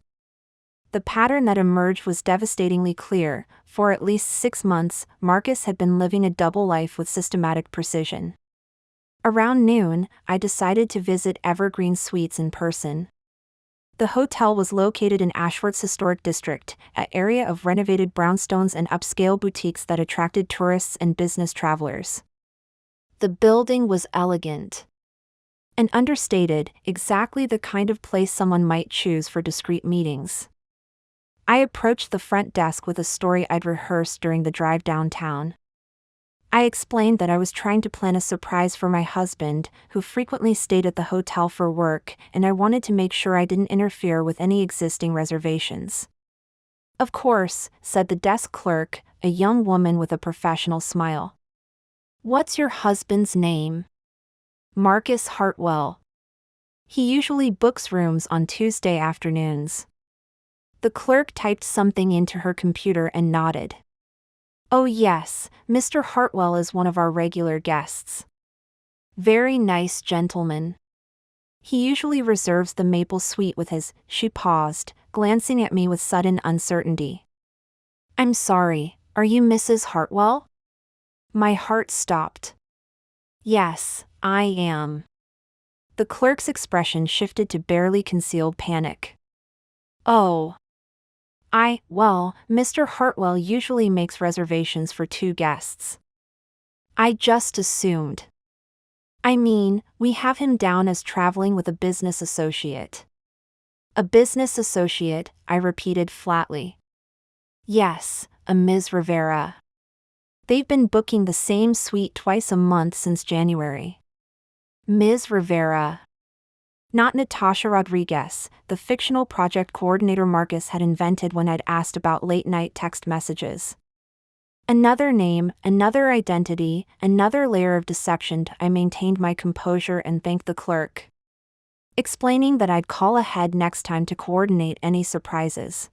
The pattern that emerged was devastatingly clear. For at least 6 months, Marcus had been living a double life with systematic precision. Around noon, I decided to visit Evergreen Suites in person. The hotel was located in Ashworth's historic district, an area of renovated brownstones and upscale boutiques that attracted tourists and business travelers. The building was elegant and understated, exactly the kind of place someone might choose for discreet meetings. I approached the front desk with a story I'd rehearsed during the drive downtown. I explained that I was trying to plan a surprise for my husband, who frequently stayed at the hotel for work, and I wanted to make sure I didn't interfere with any existing reservations. "Of course," said the desk clerk, a young woman with a professional smile. "What's your husband's name?" "Marcus Hartwell. He usually books rooms on Tuesday afternoons." The clerk typed something into her computer and nodded. "Oh yes, Mr. Hartwell is one of our regular guests. Very nice gentleman. He usually reserves the maple suite with his," she paused, glancing at me with sudden uncertainty. "I'm sorry, are you Mrs. Hartwell?" My heart stopped. "Yes, I am." The clerk's expression shifted to barely concealed panic. "Oh. Well, Mr. Hartwell usually makes reservations for 2 guests. I just assumed. I mean, we have him down as traveling with a business associate. A business associate, I repeated flatly. Yes, a Ms. Rivera. They've been booking the same suite twice a month since January. Ms. Rivera. Not Natasha Rodriguez, the fictional project coordinator Marcus had invented when I'd asked about late-night text messages. Another name, another identity, another layer of deception. I maintained my composure and thanked the clerk, explaining that I'd call ahead next time to coordinate any surprises.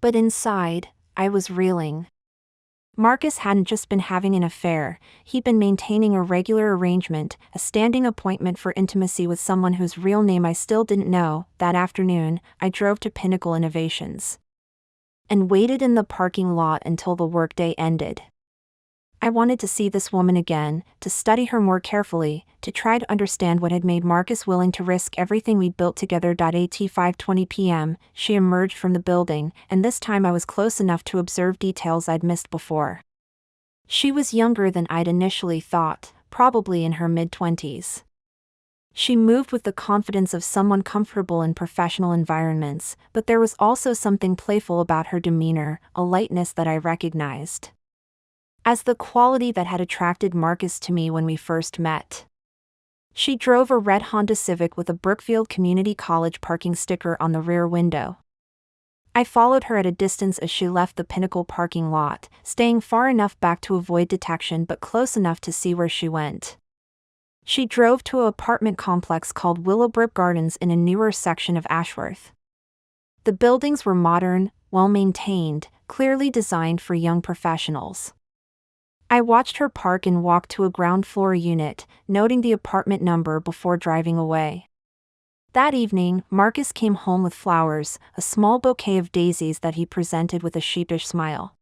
But inside, I was reeling. Marcus hadn't just been having an affair, he'd been maintaining a regular arrangement, a standing appointment for intimacy with someone whose real name I still didn't know. That afternoon, I drove to Pinnacle Innovations and waited in the parking lot until the workday ended. I wanted to see this woman again, to study her more carefully, to try to understand what had made Marcus willing to risk everything we'd built together. At 5:20 p.m., she emerged from the building, and this time I was close enough to observe details I'd missed before. She was younger than I'd initially thought, probably in her mid-20s. She moved with the confidence of someone comfortable in professional environments, but there was also something playful about her demeanor, a lightness that I recognized as the quality that had attracted Marcus to me when we first met. She drove a red Honda Civic with a Brookfield Community College parking sticker on the rear window. I followed her at a distance as she left the Pinnacle parking lot, staying far enough back to avoid detection but close enough to see where she went. She drove to an apartment complex called Willowbrook Gardens in a newer section of Ashworth. The buildings were modern, well-maintained, clearly designed for young professionals. I watched her park and walk to a ground-floor unit, noting the apartment number before driving away. That evening, Marcus came home with flowers, a small bouquet of daisies that he presented with a sheepish smile.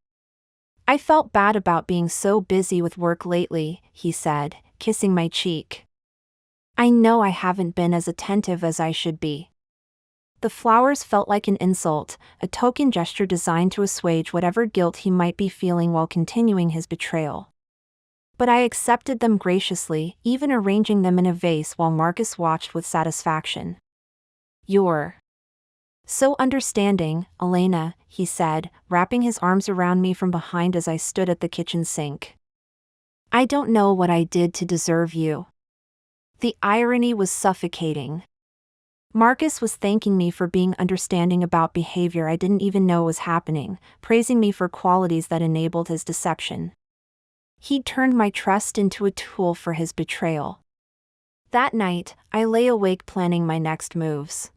I felt bad about being so busy with work lately, he said, kissing my cheek. I know I haven't been as attentive as I should be. The flowers felt like an insult, a token gesture designed to assuage whatever guilt he might be feeling while continuing his betrayal. But I accepted them graciously, even arranging them in a vase while Marcus watched with satisfaction. You're so understanding, Elena, he said, wrapping his arms around me from behind as I stood at the kitchen sink. I don't know what I did to deserve you. The irony was suffocating. Marcus was thanking me for being understanding about behavior I didn't even know was happening, praising me for qualities that enabled his deception. He'd turned my trust into a tool for his betrayal. That night, I lay awake planning my next moves.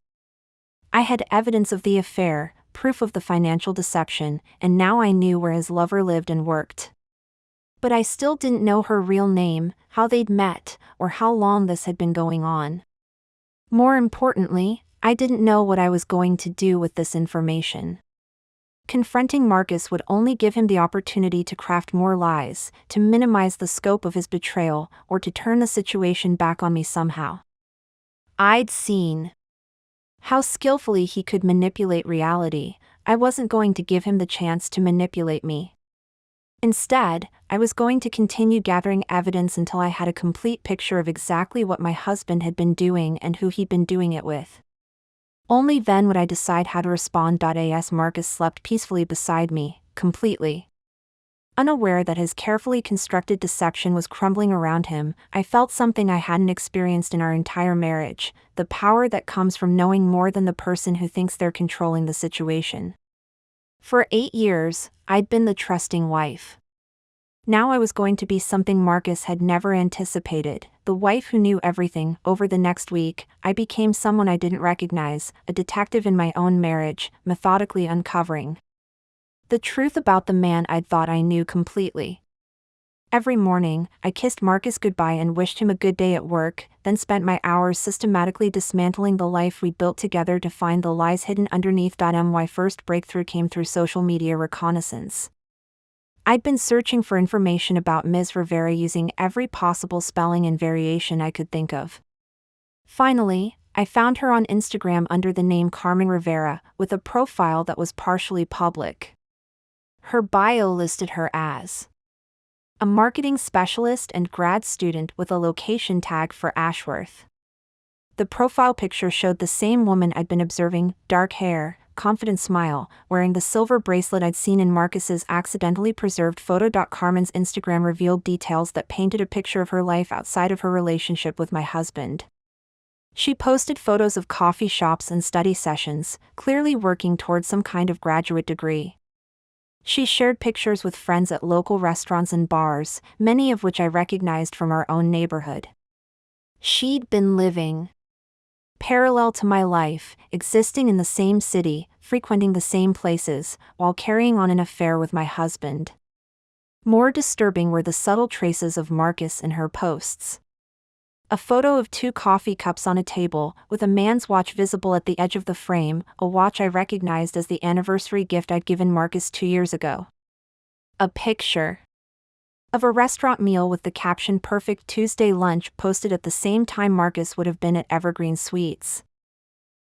I had evidence of the affair, proof of the financial deception, and now I knew where his lover lived and worked. But I still didn't know her real name, how they'd met, or how long this had been going on. More importantly, I didn't know what I was going to do with this information. Confronting Marcus would only give him the opportunity to craft more lies, to minimize the scope of his betrayal, or to turn the situation back on me somehow. I'd seen how skillfully he could manipulate reality. I wasn't going to give him the chance to manipulate me. Instead, I was going to continue gathering evidence until I had a complete picture of exactly what my husband had been doing and who he'd been doing it with. Only then would I decide how to respond. As Marcus slept peacefully beside me, completely unaware that his carefully constructed deception was crumbling around him, I felt something I hadn't experienced in our entire marriage, the power that comes from knowing more than the person who thinks they're controlling the situation. For 8 years, I'd been the trusting wife. Now I was going to be something Marcus had never anticipated, the wife who knew everything. Over the next week, I became someone I didn't recognize, a detective in my own marriage, methodically uncovering the truth about the man I'd thought I knew completely. Every morning, I kissed Marcus goodbye and wished him a good day at work, then spent my hours systematically dismantling the life we built together to find the lies hidden underneath. My first breakthrough came through social media reconnaissance. I'd been searching for information about Ms. Rivera using every possible spelling and variation I could think of. Finally, I found her on Instagram under the name Carmen Rivera, with a profile that was partially public. Her bio listed her as a marketing specialist and grad student with a location tag for Ashworth. The profile picture showed the same woman I'd been observing, dark hair, confident smile, wearing the silver bracelet I'd seen in Marcus's accidentally preserved photo. Carmen's Instagram revealed details that painted a picture of her life outside of her relationship with my husband. She posted photos of coffee shops and study sessions, clearly working towards some kind of graduate degree. She shared pictures with friends at local restaurants and bars, many of which I recognized from our own neighborhood. She'd been living parallel to my life, existing in the same city, frequenting the same places, while carrying on an affair with my husband. More disturbing were the subtle traces of Marcus in her posts. A photo of 2 coffee cups on a table, with a man's watch visible at the edge of the frame, a watch I recognized as the anniversary gift I'd given Marcus 2 years ago. A picture of a restaurant meal with the caption "Perfect Tuesday Lunch" posted at the same time Marcus would have been at Evergreen Suites.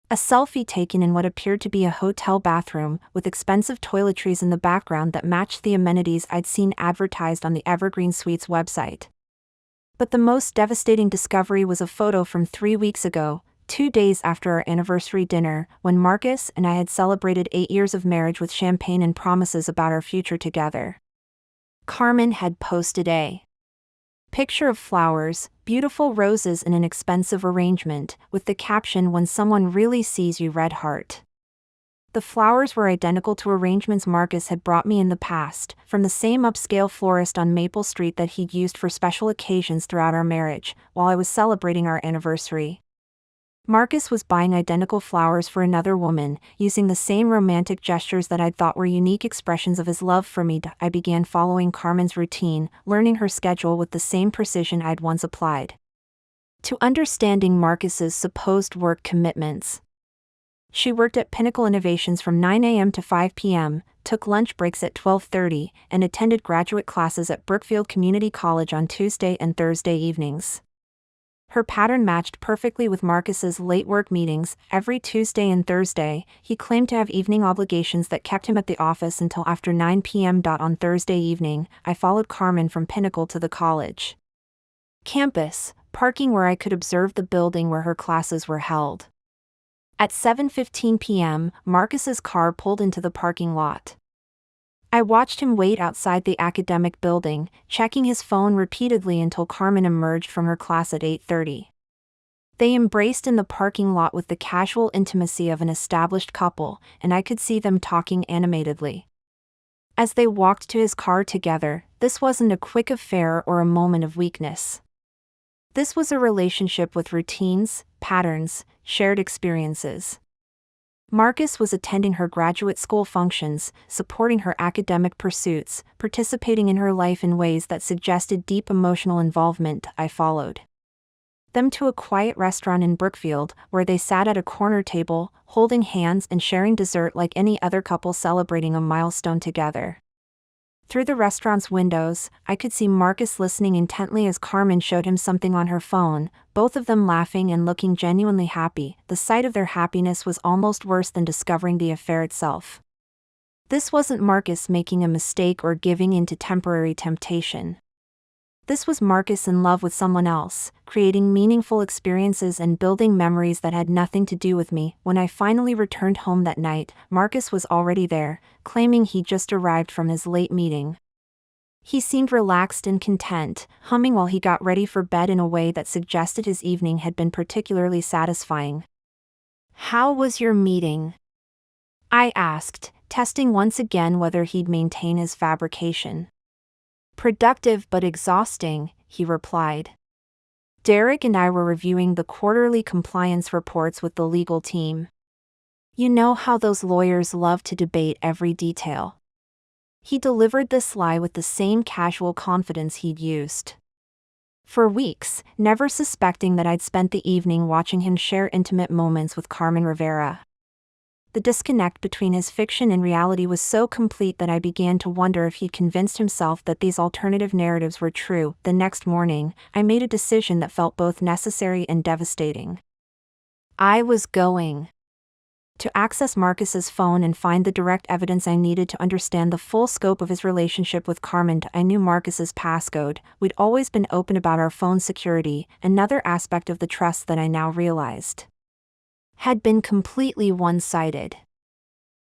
A selfie taken in what appeared to be a hotel bathroom, with expensive toiletries in the background that matched the amenities I'd seen advertised on the Evergreen Suites website. But the most devastating discovery was a photo from 3 weeks ago, 2 days after our anniversary dinner, when Marcus and I had celebrated 8 years of marriage with champagne and promises about our future together. Carmen had posted a picture of flowers, beautiful roses in an expensive arrangement, with the caption "When someone really sees you, red heart." The flowers were identical to arrangements Marcus had brought me in the past, from the same upscale florist on Maple Street that he'd used for special occasions throughout our marriage, while I was celebrating our anniversary. Marcus was buying identical flowers for another woman, using the same romantic gestures that I'd thought were unique expressions of his love for me. I began following Carmen's routine, learning her schedule with the same precision I'd once applied to understanding Marcus's supposed work commitments. She worked at Pinnacle Innovations from 9 a.m. to 5 p.m., took lunch breaks at 12:30, and attended graduate classes at Brookfield Community College on Tuesday and Thursday evenings. Her pattern matched perfectly with Marcus's late work meetings. Every Tuesday and Thursday, he claimed to have evening obligations that kept him at the office until after 9 p.m. On Thursday evening, I followed Carmen from Pinnacle to the college campus, parking where I could observe the building where her classes were held. At 7:15 p.m., Marcus's car pulled into the parking lot. I watched him wait outside the academic building, checking his phone repeatedly until Carmen emerged from her class at 8:30. They embraced in the parking lot with the casual intimacy of an established couple, and I could see them talking animatedly. As they walked to his car together, this wasn't a quick affair or a moment of weakness. This was a relationship with routines, patterns, shared experiences. Marcus was attending her graduate school functions, supporting her academic pursuits, participating in her life in ways that suggested deep emotional involvement. I followed them to a quiet restaurant in Brookfield, where they sat at a corner table, holding hands and sharing dessert like any other couple celebrating a milestone together. Through the restaurant's windows, I could see Marcus listening intently as Carmen showed him something on her phone, both of them laughing and looking genuinely happy. The sight of their happiness was almost worse than discovering the affair itself. This wasn't Marcus making a mistake or giving in to temporary temptation. This was Marcus in love with someone else, creating meaningful experiences and building memories that had nothing to do with me. When I finally returned home that night, Marcus was already there, claiming he'd just arrived from his late meeting. He seemed relaxed and content, humming while he got ready for bed in a way that suggested his evening had been particularly satisfying. "How was your meeting?" I asked, testing once again whether he'd maintain his fabrication. "Productive but exhausting," he replied. Derek and I were reviewing the quarterly compliance reports with the legal team. You know how those lawyers love to debate every detail. He delivered this lie with the same casual confidence he'd used for weeks, never suspecting that I'd spent the evening watching him share intimate moments with Carmen Rivera. The disconnect between his fiction and reality was so complete that I began to wonder if he'd convinced himself that these alternative narratives were true. The next morning, I made a decision that felt both necessary and devastating. I was going to access Marcus's phone and find the direct evidence I needed to understand the full scope of his relationship with Carmen. I knew Marcus's passcode. We'd always been open about our phone security, another aspect of the trust that I now realized had been completely one-sided.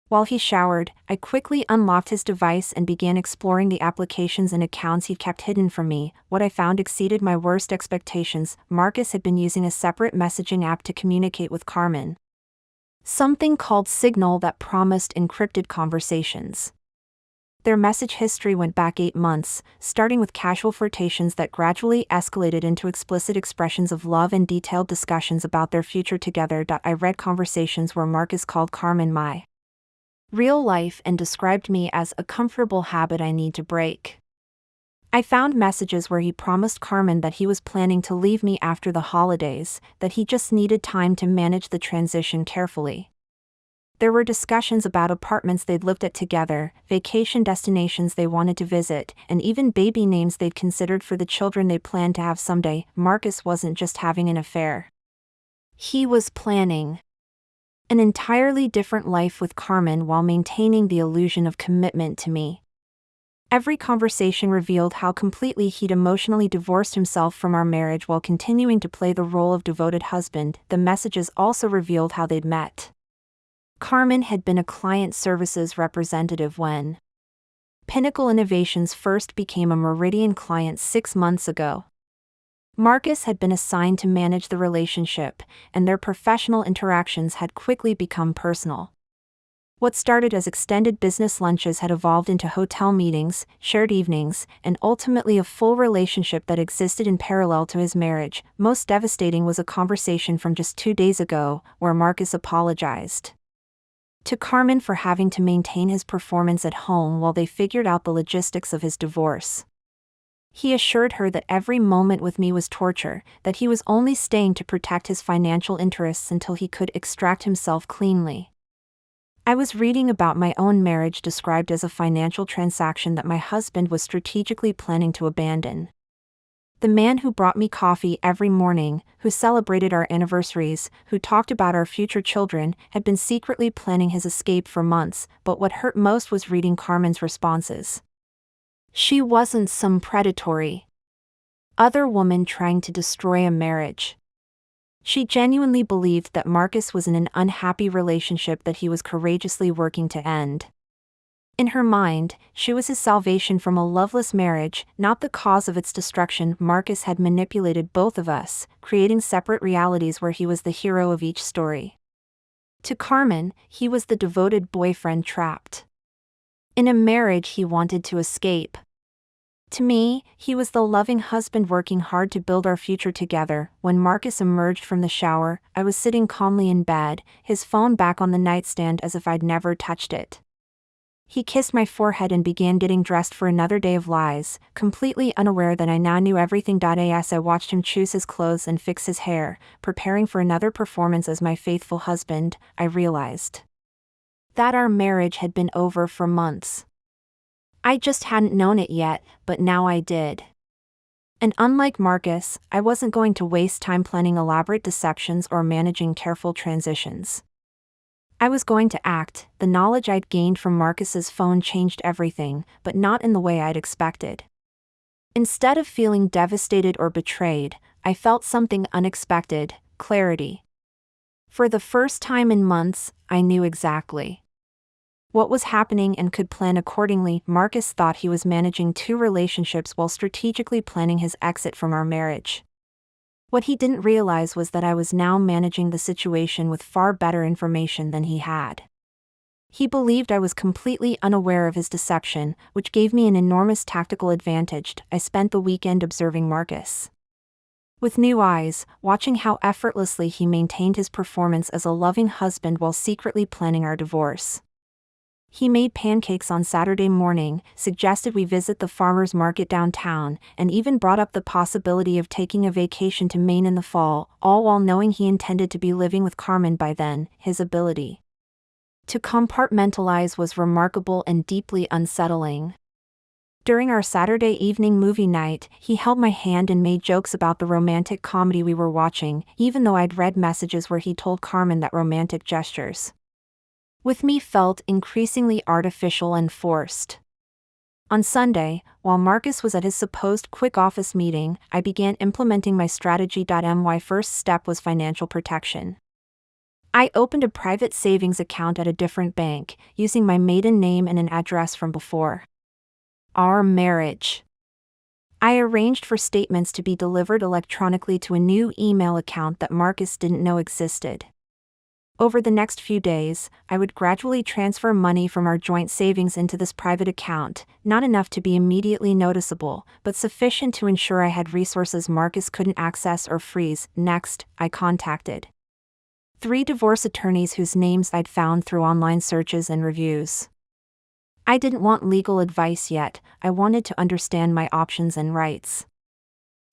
While he showered, I quickly unlocked his device and began exploring the applications and accounts he'd kept hidden from me. What I found exceeded my worst expectations. Marcus had been using a separate messaging app to communicate with Carmen, something called Signal that promised encrypted conversations. Their message history went back 8 months, starting with casual flirtations that gradually escalated into explicit expressions of love and detailed discussions about their future together. I read conversations where Marcus called Carmen my real life and described me as a comfortable habit I need to break. I found messages where he promised Carmen that he was planning to leave me after the holidays, that he just needed time to manage the transition carefully. There were discussions about apartments they'd looked at together, vacation destinations they wanted to visit, and even baby names they'd considered for the children they planned to have someday. Marcus wasn't just having an affair. He was planning an entirely different life with Carmen while maintaining the illusion of commitment to me. Every conversation revealed how completely he'd emotionally divorced himself from our marriage while continuing to play the role of devoted husband. The messages also revealed how they'd met. Carmen had been a client services representative when Pinnacle Innovations first became a Meridian client 6 months ago. Marcus had been assigned to manage the relationship, and their professional interactions had quickly become personal. What started as extended business lunches had evolved into hotel meetings, shared evenings, and ultimately a full relationship that existed in parallel to his marriage. Most devastating was a conversation from just 2 days ago, where Marcus apologized to Carmen for having to maintain his performance at home while they figured out the logistics of his divorce. He assured her that every moment with me was torture, that he was only staying to protect his financial interests until he could extract himself cleanly. I was reading about my own marriage described as a financial transaction that my husband was strategically planning to abandon. The man who brought me coffee every morning, who celebrated our anniversaries, who talked about our future children, had been secretly planning his escape for months. But what hurt most was reading Carmen's responses. She wasn't some predatory other woman trying to destroy a marriage. She genuinely believed that Marcus was in an unhappy relationship that he was courageously working to end. In her mind, she was his salvation from a loveless marriage, not the cause of its destruction. Marcus had manipulated both of us, creating separate realities where he was the hero of each story. To Carmen, he was the devoted boyfriend trapped in a marriage he wanted to escape. To me, he was the loving husband working hard to build our future together. When Marcus emerged from the shower, I was sitting calmly in bed, his phone back on the nightstand as if I'd never touched it. He kissed my forehead and began getting dressed for another day of lies, completely unaware that I now knew everything. As I watched him choose his clothes and fix his hair, preparing for another performance as my faithful husband, I realized that our marriage had been over for months. I just hadn't known it yet, but now I did. And unlike Marcus, I wasn't going to waste time planning elaborate deceptions or managing careful transitions. I was going to act. The knowledge I'd gained from Marcus's phone changed everything, but not in the way I'd expected. Instead of feeling devastated or betrayed, I felt something unexpected: clarity. For the first time in months, I knew exactly what was happening and could plan accordingly. Marcus thought he was managing 2 relationships while strategically planning his exit from our marriage. What he didn't realize was that I was now managing the situation with far better information than he had. He believed I was completely unaware of his deception, which gave me an enormous tactical advantage. I spent the weekend observing Marcus with new eyes, watching how effortlessly he maintained his performance as a loving husband while secretly planning our divorce. He made pancakes on Saturday morning, suggested we visit the farmers market downtown, and even brought up the possibility of taking a vacation to Maine in the fall, all while knowing he intended to be living with Carmen by then. His ability to compartmentalize was remarkable and deeply unsettling. During our Saturday evening movie night, he held my hand and made jokes about the romantic comedy we were watching, even though I'd read messages where he told Carmen that romantic gestures with me felt increasingly artificial and forced. On Sunday, while Marcus was at his supposed quick office meeting, I began implementing my strategy. My first step was financial protection. I opened a private savings account at a different bank, using my maiden name and an address from before our marriage. I arranged for statements to be delivered electronically to a new email account that Marcus didn't know existed. Over the next few days, I would gradually transfer money from our joint savings into this private account, not enough to be immediately noticeable, but sufficient to ensure I had resources Marcus couldn't access or freeze. Next, I contacted 3 divorce attorneys whose names I'd found through online searches and reviews. I didn't want legal advice yet, I wanted to understand my options and rights.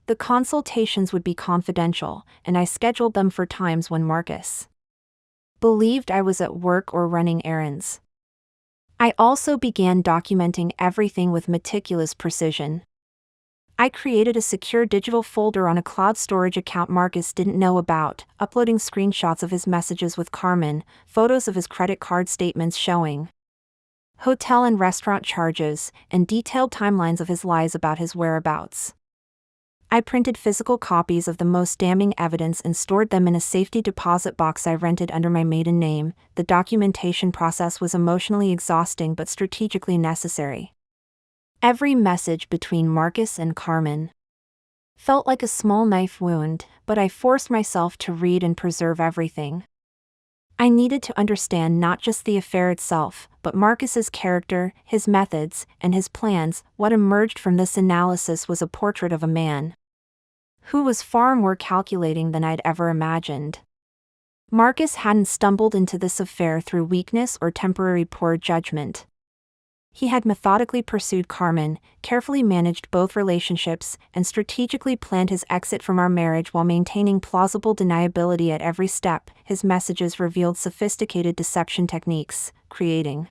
The consultations would be confidential, and I scheduled them for times when Marcus believed I was at work or running errands. I also began documenting everything with meticulous precision. I created a secure digital folder on a cloud storage account Marcus didn't know about, uploading screenshots of his messages with Carmen, photos of his credit card statements showing hotel and restaurant charges, and detailed timelines of his lies about his whereabouts. I printed physical copies of the most damning evidence and stored them in a safety deposit box I rented under my maiden name. The documentation process was emotionally exhausting but strategically necessary. Every message between Marcus and Carmen felt like a small knife wound, but I forced myself to read and preserve everything. I needed to understand not just the affair itself, but Marcus's character, his methods, and his plans. What emerged from this analysis was a portrait of a man who was far more calculating than I'd ever imagined. Marcus hadn't stumbled into this affair through weakness or temporary poor judgment. He had methodically pursued Carmen, carefully managed both relationships, and strategically planned his exit from our marriage while maintaining plausible deniability at every step. His messages revealed sophisticated deception techniques, creating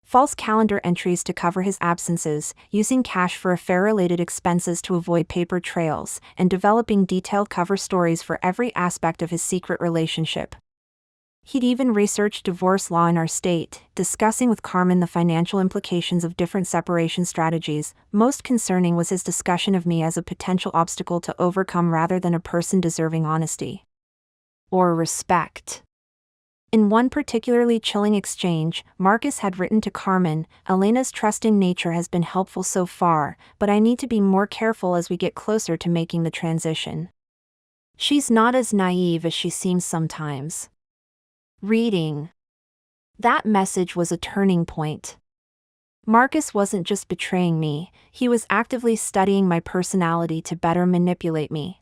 false calendar entries to cover his absences, using cash for affair-related expenses to avoid paper trails, and developing detailed cover stories for every aspect of his secret relationship. He'd even researched divorce law in our state, discussing with Carmen the financial implications of different separation strategies. Most concerning was his discussion of me as a potential obstacle to overcome rather than a person deserving honesty or respect. In one particularly chilling exchange, Marcus had written to Carmen, "Elena's trusting nature has been helpful so far, but I need to be more careful as we get closer to making the transition. She's not as naive as she seems sometimes." Reading that message was a turning point. Marcus wasn't just betraying me, he was actively studying my personality to better manipulate me.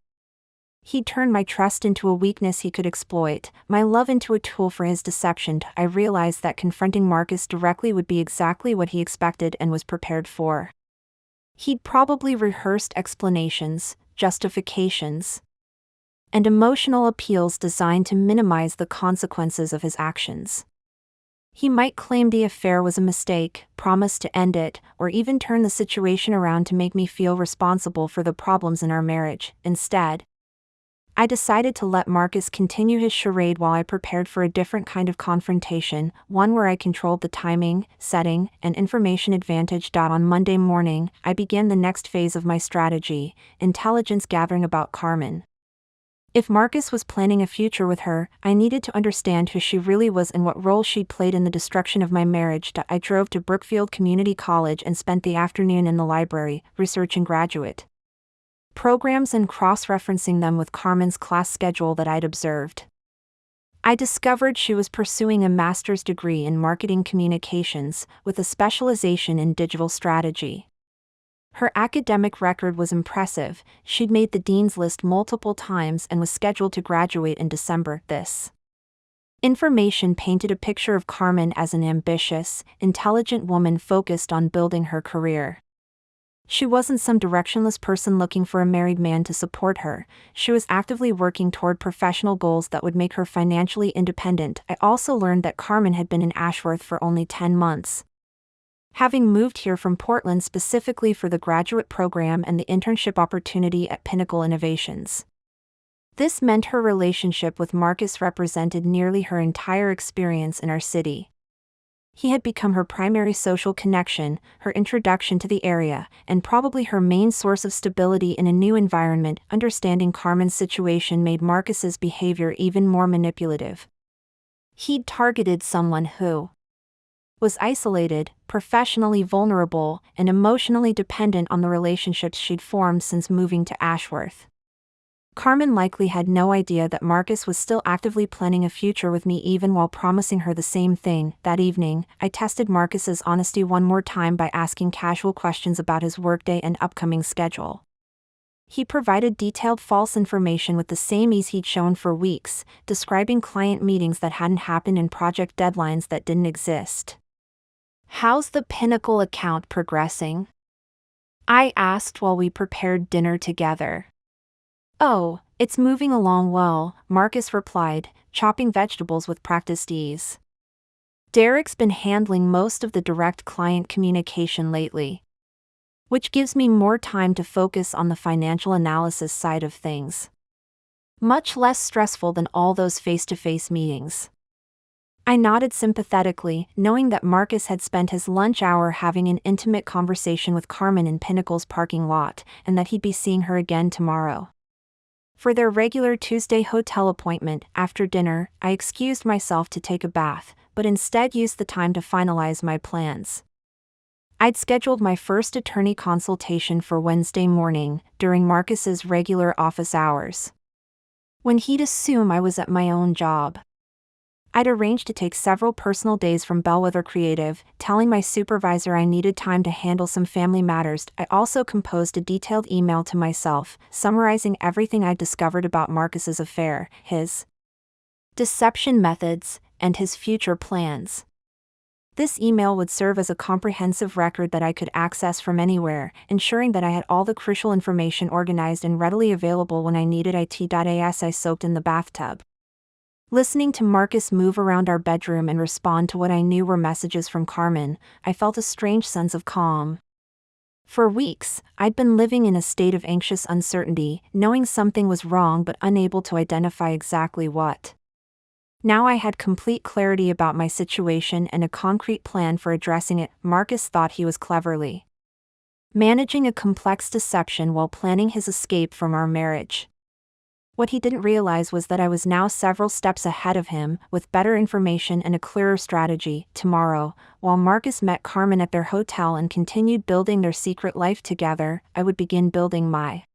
He turned my trust into a weakness he could exploit, my love into a tool for his deception. I realized that confronting Marcus directly would be exactly what he expected and was prepared for. He'd probably rehearsed explanations, justifications, and emotional appeals designed to minimize the consequences of his actions. He might claim the affair was a mistake, promise to end it, or even turn the situation around to make me feel responsible for the problems in our marriage. Instead, I decided to let Marcus continue his charade while I prepared for a different kind of confrontation, one where I controlled the timing, setting, and information advantage. On Monday morning, I began the next phase of my strategy, intelligence gathering about Carmen. If Marcus was planning a future with her, I needed to understand who she really was and what role she'd played in the destruction of my marriage. I drove to Brookfield Community College and spent the afternoon in the library, researching graduate programs and cross-referencing them with Carmen's class schedule that I'd observed. I discovered she was pursuing a master's degree in marketing communications, with a specialization in digital strategy. Her academic record was impressive. She'd made the dean's list multiple times and was scheduled to graduate in December. This information painted a picture of Carmen as an ambitious, intelligent woman focused on building her career. She wasn't some directionless person looking for a married man to support her. She was actively working toward professional goals that would make her financially independent. I also learned that Carmen had been in Ashworth for only 10 months. having moved here from Portland specifically for the graduate program and the internship opportunity at Pinnacle Innovations. This meant her relationship with Marcus represented nearly her entire experience in our city. He had become her primary social connection, her introduction to the area, and probably her main source of stability in a new environment. Understanding Carmen's situation made Marcus's behavior even more manipulative. He'd targeted someone who was isolated, professionally vulnerable, and emotionally dependent on the relationships she'd formed since moving to Ashworth. Carmen likely had no idea that Marcus was still actively planning a future with me even while promising her the same thing. That evening, I tested Marcus's honesty one more time by asking casual questions about his workday and upcoming schedule. He provided detailed false information with the same ease he'd shown for weeks, describing client meetings that hadn't happened and project deadlines that didn't exist. "How's the Pinnacle account progressing?" I asked while we prepared dinner together. "Oh, it's moving along well," Marcus replied, chopping vegetables with practiced ease. "Derek's been handling most of the direct client communication lately, which gives me more time to focus on the financial analysis side of things. Much less stressful than all those face-to-face meetings." I nodded sympathetically, knowing that Marcus had spent his lunch hour having an intimate conversation with Carmen in Pinnacle's parking lot, and that he'd be seeing her again tomorrow. For their regular Tuesday hotel appointment, after dinner, I excused myself to take a bath, but instead used the time to finalize my plans. I'd scheduled my first attorney consultation for Wednesday morning, during Marcus's regular office hours, when he'd assume I was at my own job. I'd arranged to take several personal days from Bellwether Creative, telling my supervisor I needed time to handle some family matters. I also composed a detailed email to myself, summarizing everything I'd discovered about Marcus's affair, his deception methods, and his future plans. This email would serve as a comprehensive record that I could access from anywhere, ensuring that I had all the crucial information organized and readily available when I needed it. As I soaked in the bathtub, listening to Marcus move around our bedroom and respond to what I knew were messages from Carmen, I felt a strange sense of calm. For weeks, I'd been living in a state of anxious uncertainty, knowing something was wrong but unable to identify exactly what. Now I had complete clarity about my situation and a concrete plan for addressing it. Marcus thought he was cleverly managing a complex deception while planning his escape from our marriage. What he didn't realize was that I was now several steps ahead of him, with better information and a clearer strategy. Tomorrow, while Marcus met Carmen at their hotel and continued building their secret life together, I would begin building my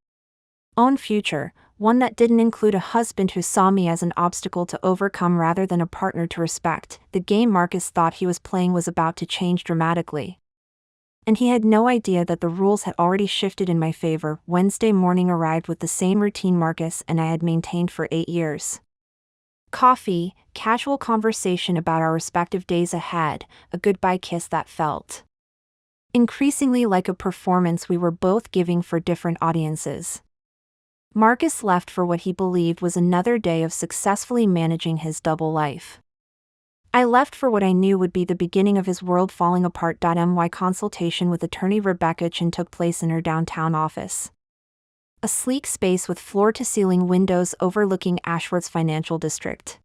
own future, one that didn't include a husband who saw me as an obstacle to overcome rather than a partner to respect. The game Marcus thought he was playing was about to change dramatically, and he had no idea that the rules had already shifted in my favor. Wednesday morning arrived with the same routine Marcus and I had maintained for 8 years. Coffee, casual conversation about our respective days ahead, a goodbye kiss that felt increasingly like a performance we were both giving for different audiences. Marcus left for what he believed was another day of successfully managing his double life. I left for what I knew would be the beginning of his world falling apart. My consultation with attorney Rebecca Chin took place in her downtown office, a sleek space with floor-to-ceiling windows overlooking Ashworth's financial district.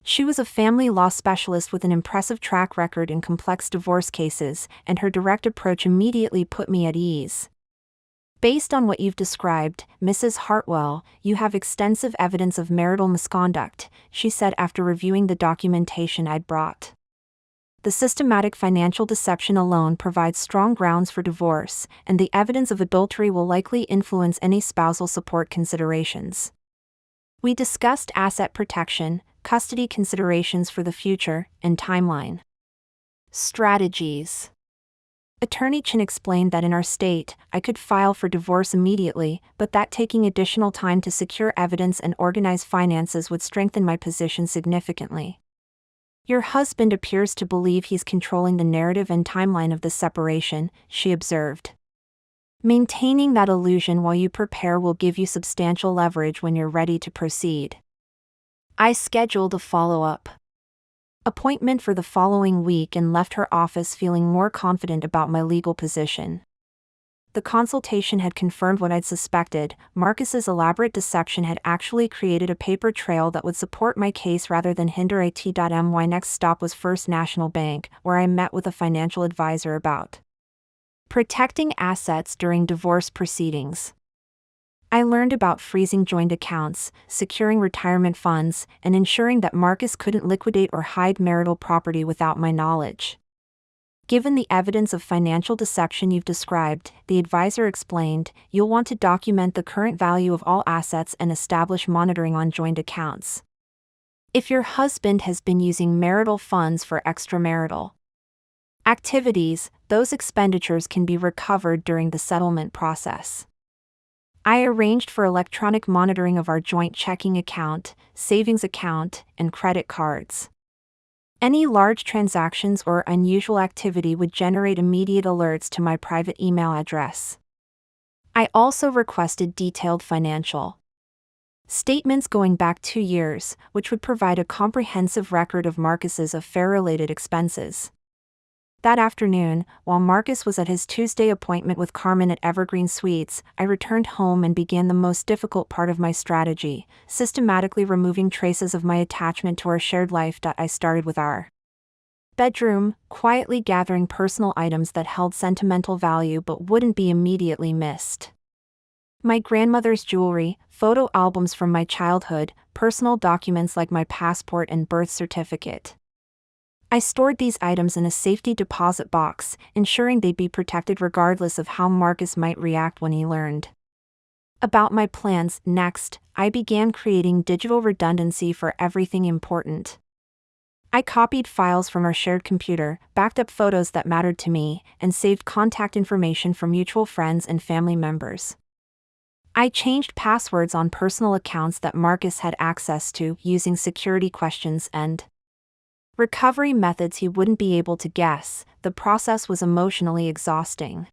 She was a family law specialist with an impressive track record in complex divorce cases, and her direct approach immediately put me at ease. "Based on what you've described, Mrs. Hartwell, you have extensive evidence of marital misconduct," she said after reviewing the documentation I'd brought. "The systematic financial deception alone provides strong grounds for divorce, and the evidence of adultery will likely influence any spousal support considerations." We discussed asset protection, custody considerations for the future, and timeline strategies. Attorney Chin explained that in our state, I could file for divorce immediately, but that taking additional time to secure evidence and organize finances would strengthen my position significantly. "Your husband appears to believe he's controlling the narrative and timeline of the separation," she observed. "Maintaining that illusion while you prepare will give you substantial leverage when you're ready to proceed." I scheduled a follow-up appointment for the following week and left her office feeling more confident about my legal position. The consultation had confirmed what I'd suspected. Marcus's elaborate deception had actually created a paper trail that would support my case rather than hinder it. My next stop was First National Bank, where I met with a financial advisor about protecting assets during divorce proceedings. I learned about freezing joint accounts, securing retirement funds, and ensuring that Marcus couldn't liquidate or hide marital property without my knowledge. Given the evidence of financial deception you've described, the advisor explained, you'll want to document the current value of all assets and establish monitoring on joint accounts. If your husband has been using marital funds for extramarital activities, those expenditures can be recovered during the settlement process. I arranged for electronic monitoring of our joint checking account, savings account, and credit cards. Any large transactions or unusual activity would generate immediate alerts to my private email address. I also requested detailed financial statements going back 2 years, which would provide a comprehensive record of Marcus's affair-related expenses. That afternoon, while Marcus was at his Tuesday appointment with Carmen at Evergreen Suites, I returned home and began the most difficult part of my strategy, systematically removing traces of my attachment to our shared life. I started with our bedroom, quietly gathering personal items that held sentimental value but wouldn't be immediately missed. My grandmother's jewelry, photo albums from my childhood, personal documents like my passport and birth certificate. I stored these items in a safety deposit box, ensuring they'd be protected regardless of how Marcus might react when he learned about my plans. Next, I began creating digital redundancy for everything important. I copied files from our shared computer, backed up photos that mattered to me, and saved contact information from mutual friends and family members. I changed passwords on personal accounts that Marcus had access to using security questions and recovery methods he wouldn't be able to guess. The process was emotionally exhausting.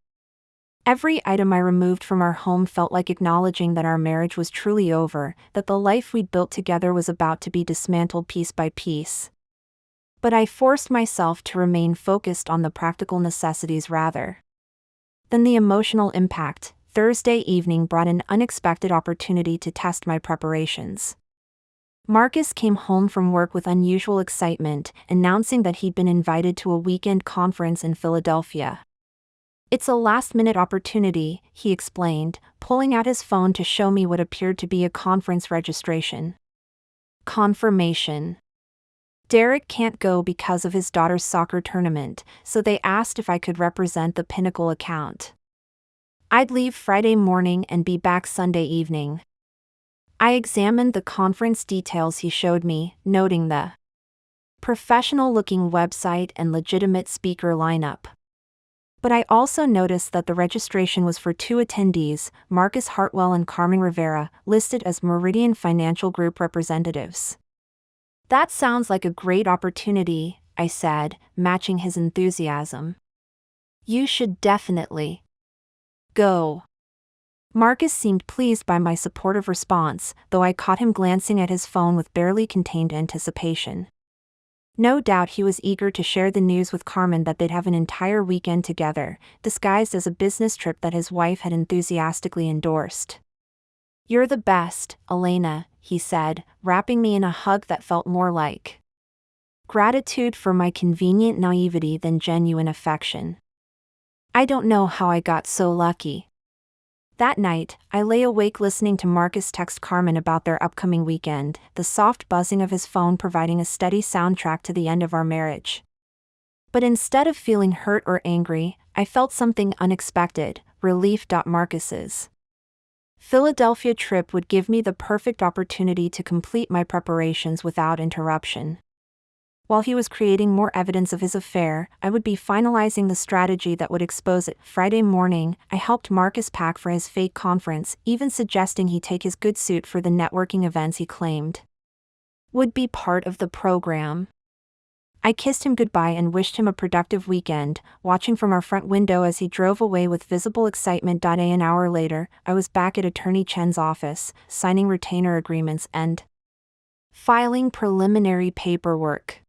Every item I removed from our home felt like acknowledging that our marriage was truly over, that the life we'd built together was about to be dismantled piece by piece. But I forced myself to remain focused on the practical necessities rather than the emotional impact. Thursday evening brought an unexpected opportunity to test my preparations. Marcus came home from work with unusual excitement, announcing that he'd been invited to a weekend conference in Philadelphia. It's a last-minute opportunity, he explained, pulling out his phone to show me what appeared to be a conference registration confirmation. Derek can't go because of his daughter's soccer tournament, so they asked if I could represent the Pinnacle account. I'd leave Friday morning and be back Sunday evening. I examined the conference details he showed me, noting the professional-looking website and legitimate speaker lineup. But I also noticed that the registration was for 2 attendees, Marcus Hartwell and Carmen Rivera, listed as Meridian Financial Group representatives. That sounds like a great opportunity, I said, matching his enthusiasm. You should definitely go. Marcus seemed pleased by my supportive response, though I caught him glancing at his phone with barely contained anticipation. No doubt he was eager to share the news with Carmen that they'd have an entire weekend together, disguised as a business trip that his wife had enthusiastically endorsed. You're the best, Elena, he said, wrapping me in a hug that felt more like gratitude for my convenient naivety than genuine affection. I don't know how I got so lucky. That night, I lay awake listening to Marcus text Carmen about their upcoming weekend, the soft buzzing of his phone providing a steady soundtrack to the end of our marriage. But instead of feeling hurt or angry, I felt something unexpected, relief. Marcus's Philadelphia trip would give me the perfect opportunity to complete my preparations without interruption. While he was creating more evidence of his affair, I would be finalizing the strategy that would expose it. Friday morning, I helped Marcus pack for his fake conference, even suggesting he take his good suit for the networking events he claimed would be part of the program. I kissed him goodbye and wished him a productive weekend, watching from our front window as he drove away with visible excitement. An hour later, I was back at Attorney Chen's office, signing retainer agreements and filing preliminary paperwork.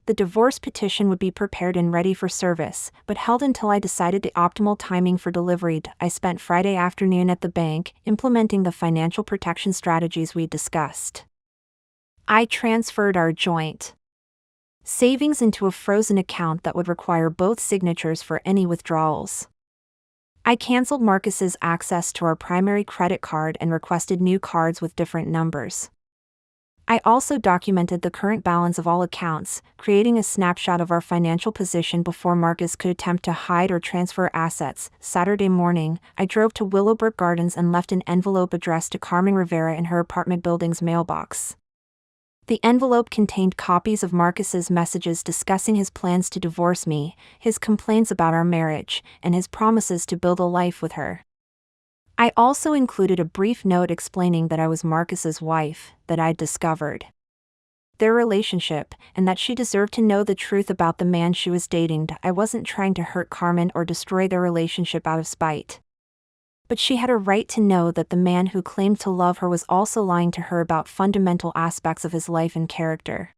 The divorce petition would be prepared and ready for service, but held until I decided the optimal timing for delivery. I spent Friday afternoon at the bank, implementing the financial protection strategies we discussed. I transferred our joint savings into a frozen account that would require both signatures for any withdrawals. I canceled Marcus's access to our primary credit card and requested new cards with different numbers. I also documented the current balance of all accounts, creating a snapshot of our financial position before Marcus could attempt to hide or transfer assets. Saturday morning, I drove to Willowbrook Gardens and left an envelope addressed to Carmen Rivera in her apartment building's mailbox. The envelope contained copies of Marcus's messages discussing his plans to divorce me, his complaints about our marriage, and his promises to build a life with her. I also included a brief note explaining that I was Marcus's wife, that I'd discovered their relationship, and that she deserved to know the truth about the man she was dating. I wasn't trying to hurt Carmen or destroy their relationship out of spite. But she had a right to know that the man who claimed to love her was also lying to her about fundamental aspects of his life and character.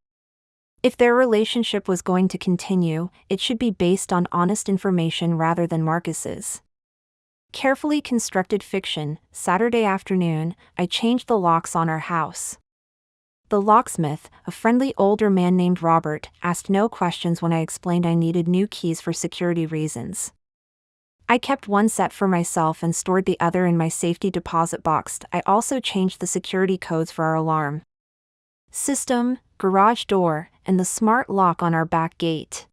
If their relationship was going to continue, it should be based on honest information rather than Marcus's carefully constructed fiction. Saturday afternoon, I changed the locks on our house. The locksmith, a friendly older man named Robert, asked no questions when I explained I needed new keys for security reasons. I kept one set for myself and stored the other in my safety deposit box. I also changed the security codes for our alarm system, garage door, and the smart lock on our back gate.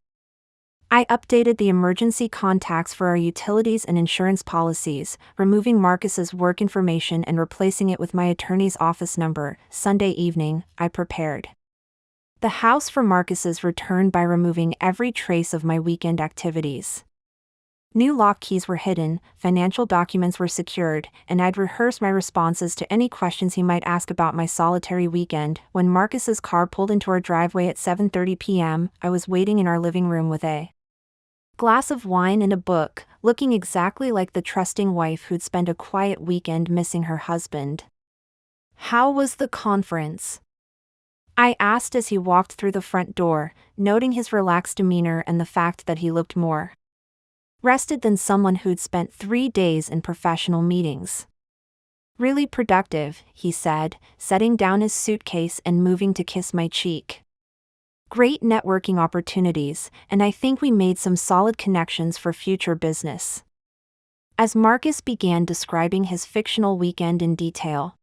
I updated the emergency contacts for our utilities and insurance policies, removing Marcus's work information and replacing it with my attorney's office number. Sunday evening, I prepared the house for Marcus's return by removing every trace of my weekend activities. New lock keys were hidden, financial documents were secured, and I'd rehearsed my responses to any questions he might ask about my solitary weekend. When Marcus's car pulled into our driveway at 7:30 p.m., I was waiting in our living room with a glass of wine and a book, looking exactly like the trusting wife who'd spent a quiet weekend missing her husband. "How was the conference?" I asked as he walked through the front door, noting his relaxed demeanor and the fact that he looked more rested than someone who'd spent 3 days in professional meetings. "Really productive," he said, setting down his suitcase and moving to kiss my cheek. "Great networking opportunities, and I think we made some solid connections for future business." As Marcus began describing his fictional weekend in detail,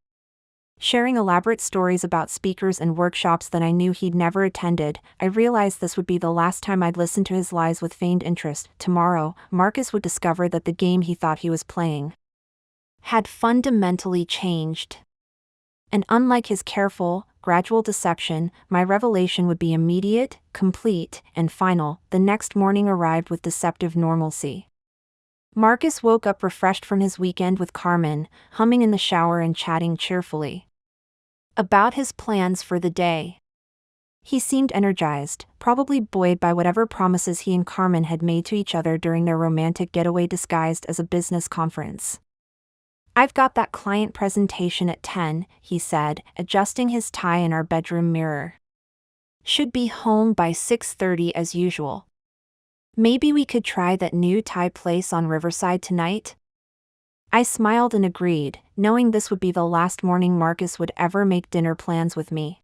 sharing elaborate stories about speakers and workshops that I knew he'd never attended, I realized this would be the last time I'd listen to his lies with feigned interest. Tomorrow, Marcus would discover that the game he thought he was playing had fundamentally changed. And unlike his careful, gradual deception, my revelation would be immediate, complete, and final. The next morning arrived with deceptive normalcy. Marcus woke up refreshed from his weekend with Carmen, humming in the shower and chatting cheerfully about his plans for the day. He seemed energized, probably buoyed by whatever promises he and Carmen had made to each other during their romantic getaway disguised as a business conference. "I've got that client presentation at 10, he said, adjusting his tie in our bedroom mirror. "Should be home by 6:30 as usual. Maybe we could try that new Thai place on Riverside tonight?" I smiled and agreed, knowing this would be the last morning Marcus would ever make dinner plans with me.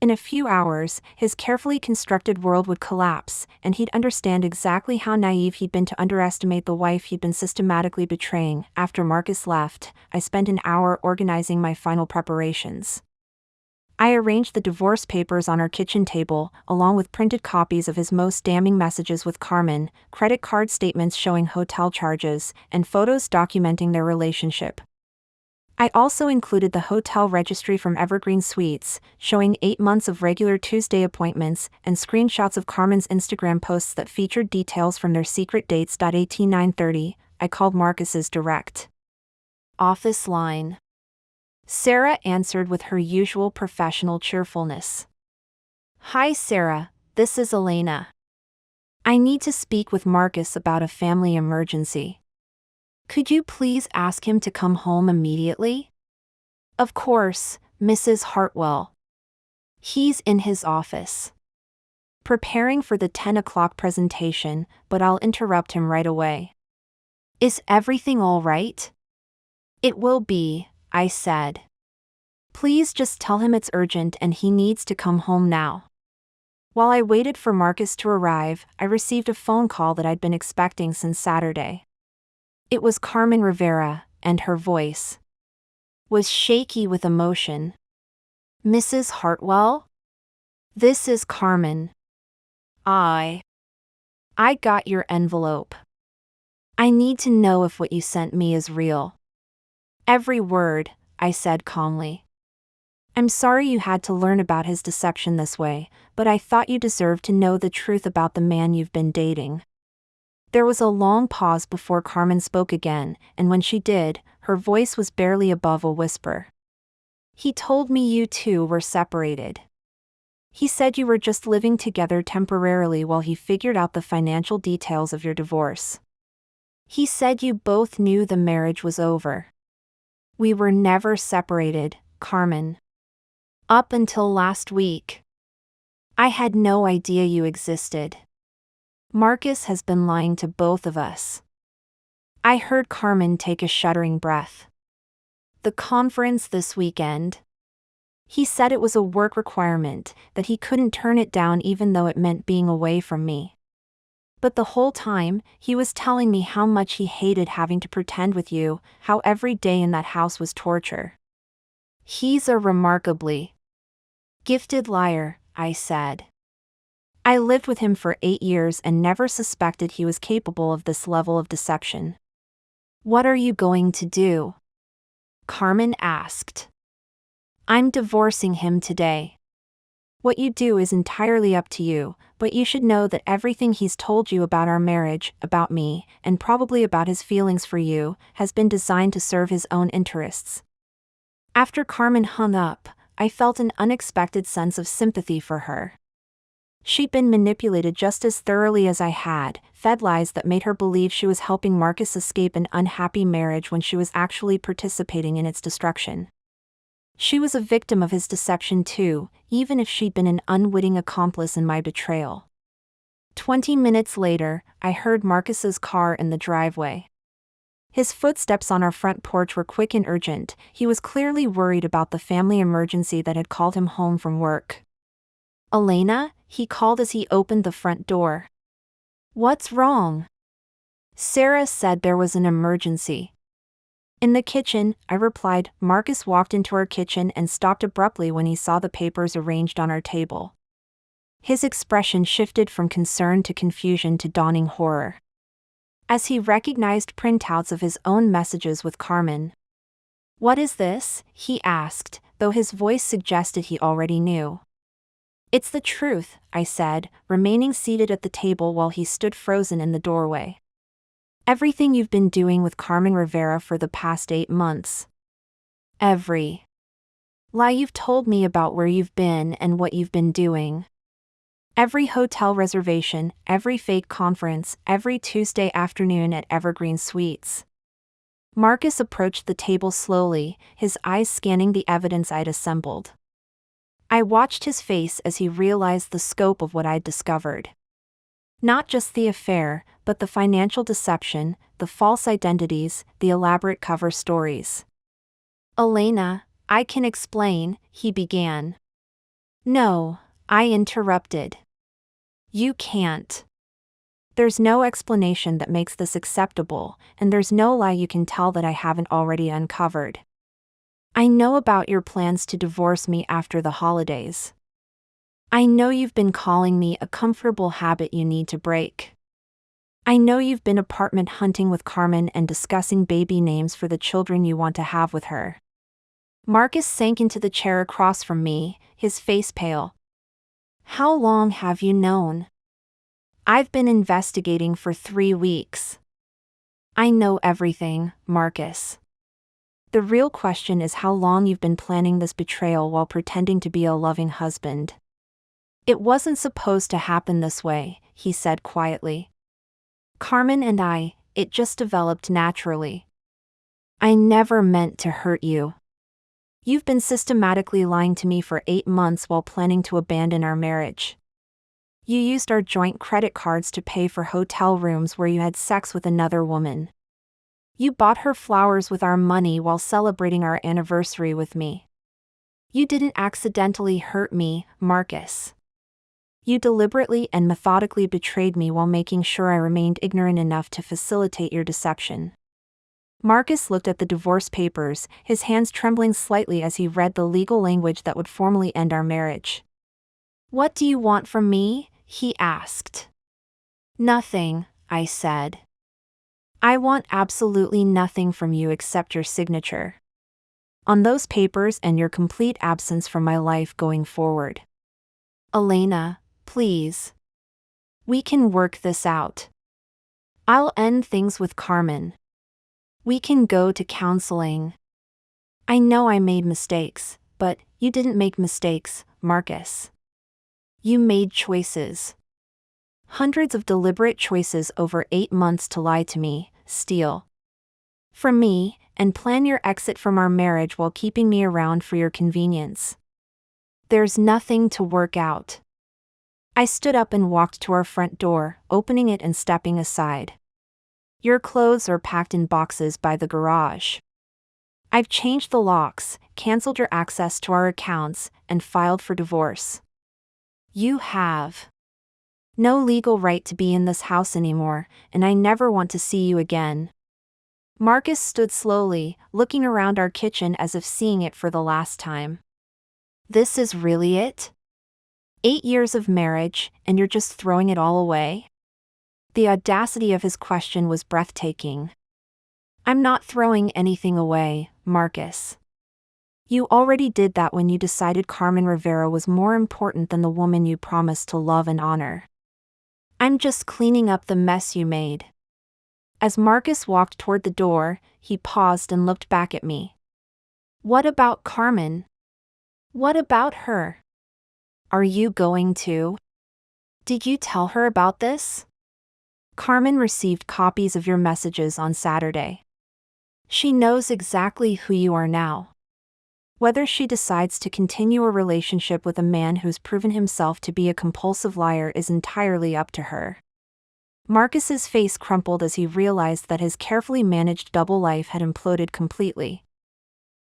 In a few hours, his carefully constructed world would collapse, and he'd understand exactly how naive he'd been to underestimate the wife he'd been systematically betraying. After Marcus left, I spent an hour organizing my final preparations. I arranged the divorce papers on our kitchen table, along with printed copies of his most damning messages with Carmen, credit card statements showing hotel charges, and photos documenting their relationship. I also included the hotel registry from Evergreen Suites, showing 8 months of regular Tuesday appointments, and screenshots of Carmen's Instagram posts that featured details from their secret dates. 18:9:30, I called Marcus's direct office line. Sarah answered with her usual professional cheerfulness. "Hi Sarah, this is Elena. I need to speak with Marcus about a family emergency. Could you please ask him to come home immediately?" "Of course, Mrs. Hartwell. He's in his office." preparing for the 10 o'clock presentation, but I'll interrupt him right away. Is everything all right? It will be, I said. Please just tell him it's urgent and he needs to come home now. While I waited for Marcus to arrive, I received a phone call that I'd been expecting since Saturday. It was Carmen Rivera, and her voice was shaky with emotion. Mrs. Hartwell? This is Carmen. I got your envelope. I need to know if what you sent me is real. Every word, I said calmly. I'm sorry you had to learn about his deception this way, but I thought you deserved to know the truth about the man you've been dating. There was a long pause before Carmen spoke again, and when she did, her voice was barely above a whisper. He told me you two were separated. He said you were just living together temporarily while he figured out the financial details of your divorce. He said you both knew the marriage was over. We were never separated, Carmen. Up until last week. I had no idea you existed. Marcus has been lying to both of us. I heard Carmen take a shuddering breath. The conference this weekend. He said it was a work requirement, that he couldn't turn it down even though it meant being away from me. But the whole time, he was telling me how much he hated having to pretend with you, how every day in that house was torture. He's a remarkably gifted liar, I said. I lived with him for 8 years and never suspected he was capable of this level of deception. What are you going to do? Carmen asked. I'm divorcing him today. What you do is entirely up to you, but you should know that everything he's told you about our marriage, about me, and probably about his feelings for you, has been designed to serve his own interests. After Carmen hung up, I felt an unexpected sense of sympathy for her. She'd been manipulated just as thoroughly as I had, fed lies that made her believe she was helping Marcus escape an unhappy marriage when she was actually participating in its destruction. She was a victim of his deception too, even if she'd been an unwitting accomplice in my betrayal. 20 minutes later, I heard Marcus's car in the driveway. His footsteps on our front porch were quick and urgent. He was clearly worried about the family emergency that had called him home from work. Elena, he called as he opened the front door. What's wrong? Sarah said there was an emergency. In the kitchen, I replied. Marcus walked into our kitchen and stopped abruptly when he saw the papers arranged on our table. His expression shifted from concern to confusion to dawning horror. As he recognized printouts of his own messages with Carmen. What is this? He asked, though his voice suggested he already knew. It's the truth, I said, remaining seated at the table while he stood frozen in the doorway. Everything you've been doing with Carmen Rivera for the past 8 months. Every lie you've told me about where you've been and what you've been doing. Every hotel reservation, every fake conference, every Tuesday afternoon at Evergreen Suites. Marcus approached the table slowly, his eyes scanning the evidence I'd assembled. I watched his face as he realized the scope of what I'd discovered. Not just the affair, but the financial deception, the false identities, the elaborate cover stories. Elena, I can explain, he began. No, I interrupted. You can't. There's no explanation that makes this acceptable, and there's no lie you can tell that I haven't already uncovered. I know about your plans to divorce me after the holidays. I know you've been calling me a comfortable habit you need to break. I know you've been apartment hunting with Carmen and discussing baby names for the children you want to have with her. Marcus sank into the chair across from me, his face pale. How long have you known? I've been investigating for 3 weeks. I know everything, Marcus. The real question is how long you've been planning this betrayal while pretending to be a loving husband. It wasn't supposed to happen this way, he said quietly. Carmen and it just developed naturally. I never meant to hurt you. You've been systematically lying to me for 8 months while planning to abandon our marriage. You used our joint credit cards to pay for hotel rooms where you had sex with another woman. You bought her flowers with our money while celebrating our anniversary with me. You didn't accidentally hurt me, Marcus. You deliberately and methodically betrayed me while making sure I remained ignorant enough to facilitate your deception. Marcus looked at the divorce papers, his hands trembling slightly as he read the legal language that would formally end our marriage. "What do you want from me?" he asked. "Nothing," I said. "I want absolutely nothing from you except your signature on those papers and your complete absence from my life going forward. Elena, please. We can work this out. I'll end things with Carmen. We can go to counseling. I know I made mistakes, but you didn't make mistakes, Marcus. You made choices. Hundreds of deliberate choices over 8 months to lie to me, steal from me, and plan your exit from our marriage while keeping me around for your convenience. There's nothing to work out." I stood up and walked to our front door, opening it and stepping aside. "Your clothes are packed in boxes by the garage. I've changed the locks, canceled your access to our accounts, and filed for divorce. You have no legal right to be in this house anymore, and I never want to see you again." Marcus stood slowly, looking around our kitchen as if seeing it for the last time. "This is really it? 8 years of marriage, and you're just throwing it all away?" The audacity of his question was breathtaking. "I'm not throwing anything away, Marcus. You already did that when you decided Carmen Rivera was more important than the woman you promised to love and honor. I'm just cleaning up the mess you made." As Marcus walked toward the door, he paused and looked back at me. "What about Carmen? What about her? Are you going to? Did you tell her about this?" "Carmen received copies of your messages on Saturday. She knows exactly who you are now. Whether she decides to continue a relationship with a man who's proven himself to be a compulsive liar is entirely up to her." Marcus's face crumpled as he realized that his carefully managed double life had imploded completely.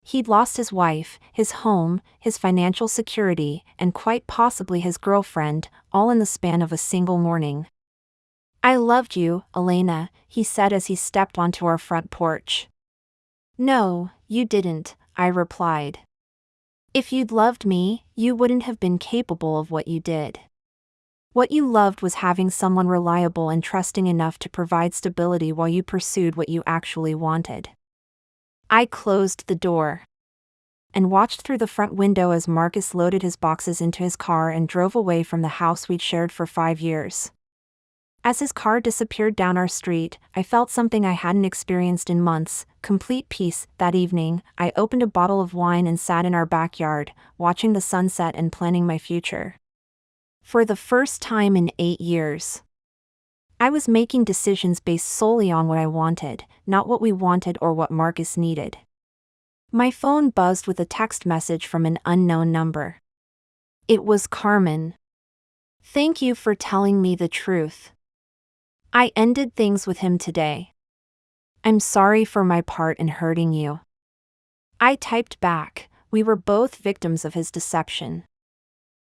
He'd lost his wife, his home, his financial security, and quite possibly his girlfriend, all in the span of a single morning. "I loved you, Elena," he said as he stepped onto our front porch. "No, you didn't," I replied. "If you'd loved me, you wouldn't have been capable of what you did. What you loved was having someone reliable and trusting enough to provide stability while you pursued what you actually wanted." I closed the door and watched through the front window as Marcus loaded his boxes into his car and drove away from the house we'd shared for 5 years. As his car disappeared down our street, I felt something I hadn't experienced in months: complete peace. That evening, I opened a bottle of wine and sat in our backyard, watching the sunset and planning my future. For the first time in 8 years, I was making decisions based solely on what I wanted, not what we wanted or what Marcus needed. My phone buzzed with a text message from an unknown number. It was Carmen. "Thank you for telling me the truth. I ended things with him today. I'm sorry for my part in hurting you." I typed back, "We were both victims of his deception.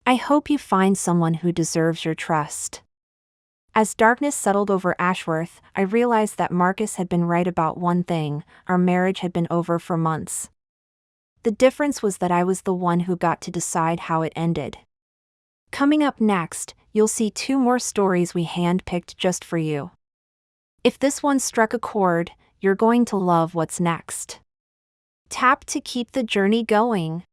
I hope you find someone who deserves your trust." As darkness settled over Ashworth, I realized that Marcus had been right about one thing: our marriage had been over for months. The difference was that I was the one who got to decide how it ended. Coming up next, you'll see 2 more stories we handpicked just for you. If this one struck a chord, you're going to love what's next. Tap to keep the journey going.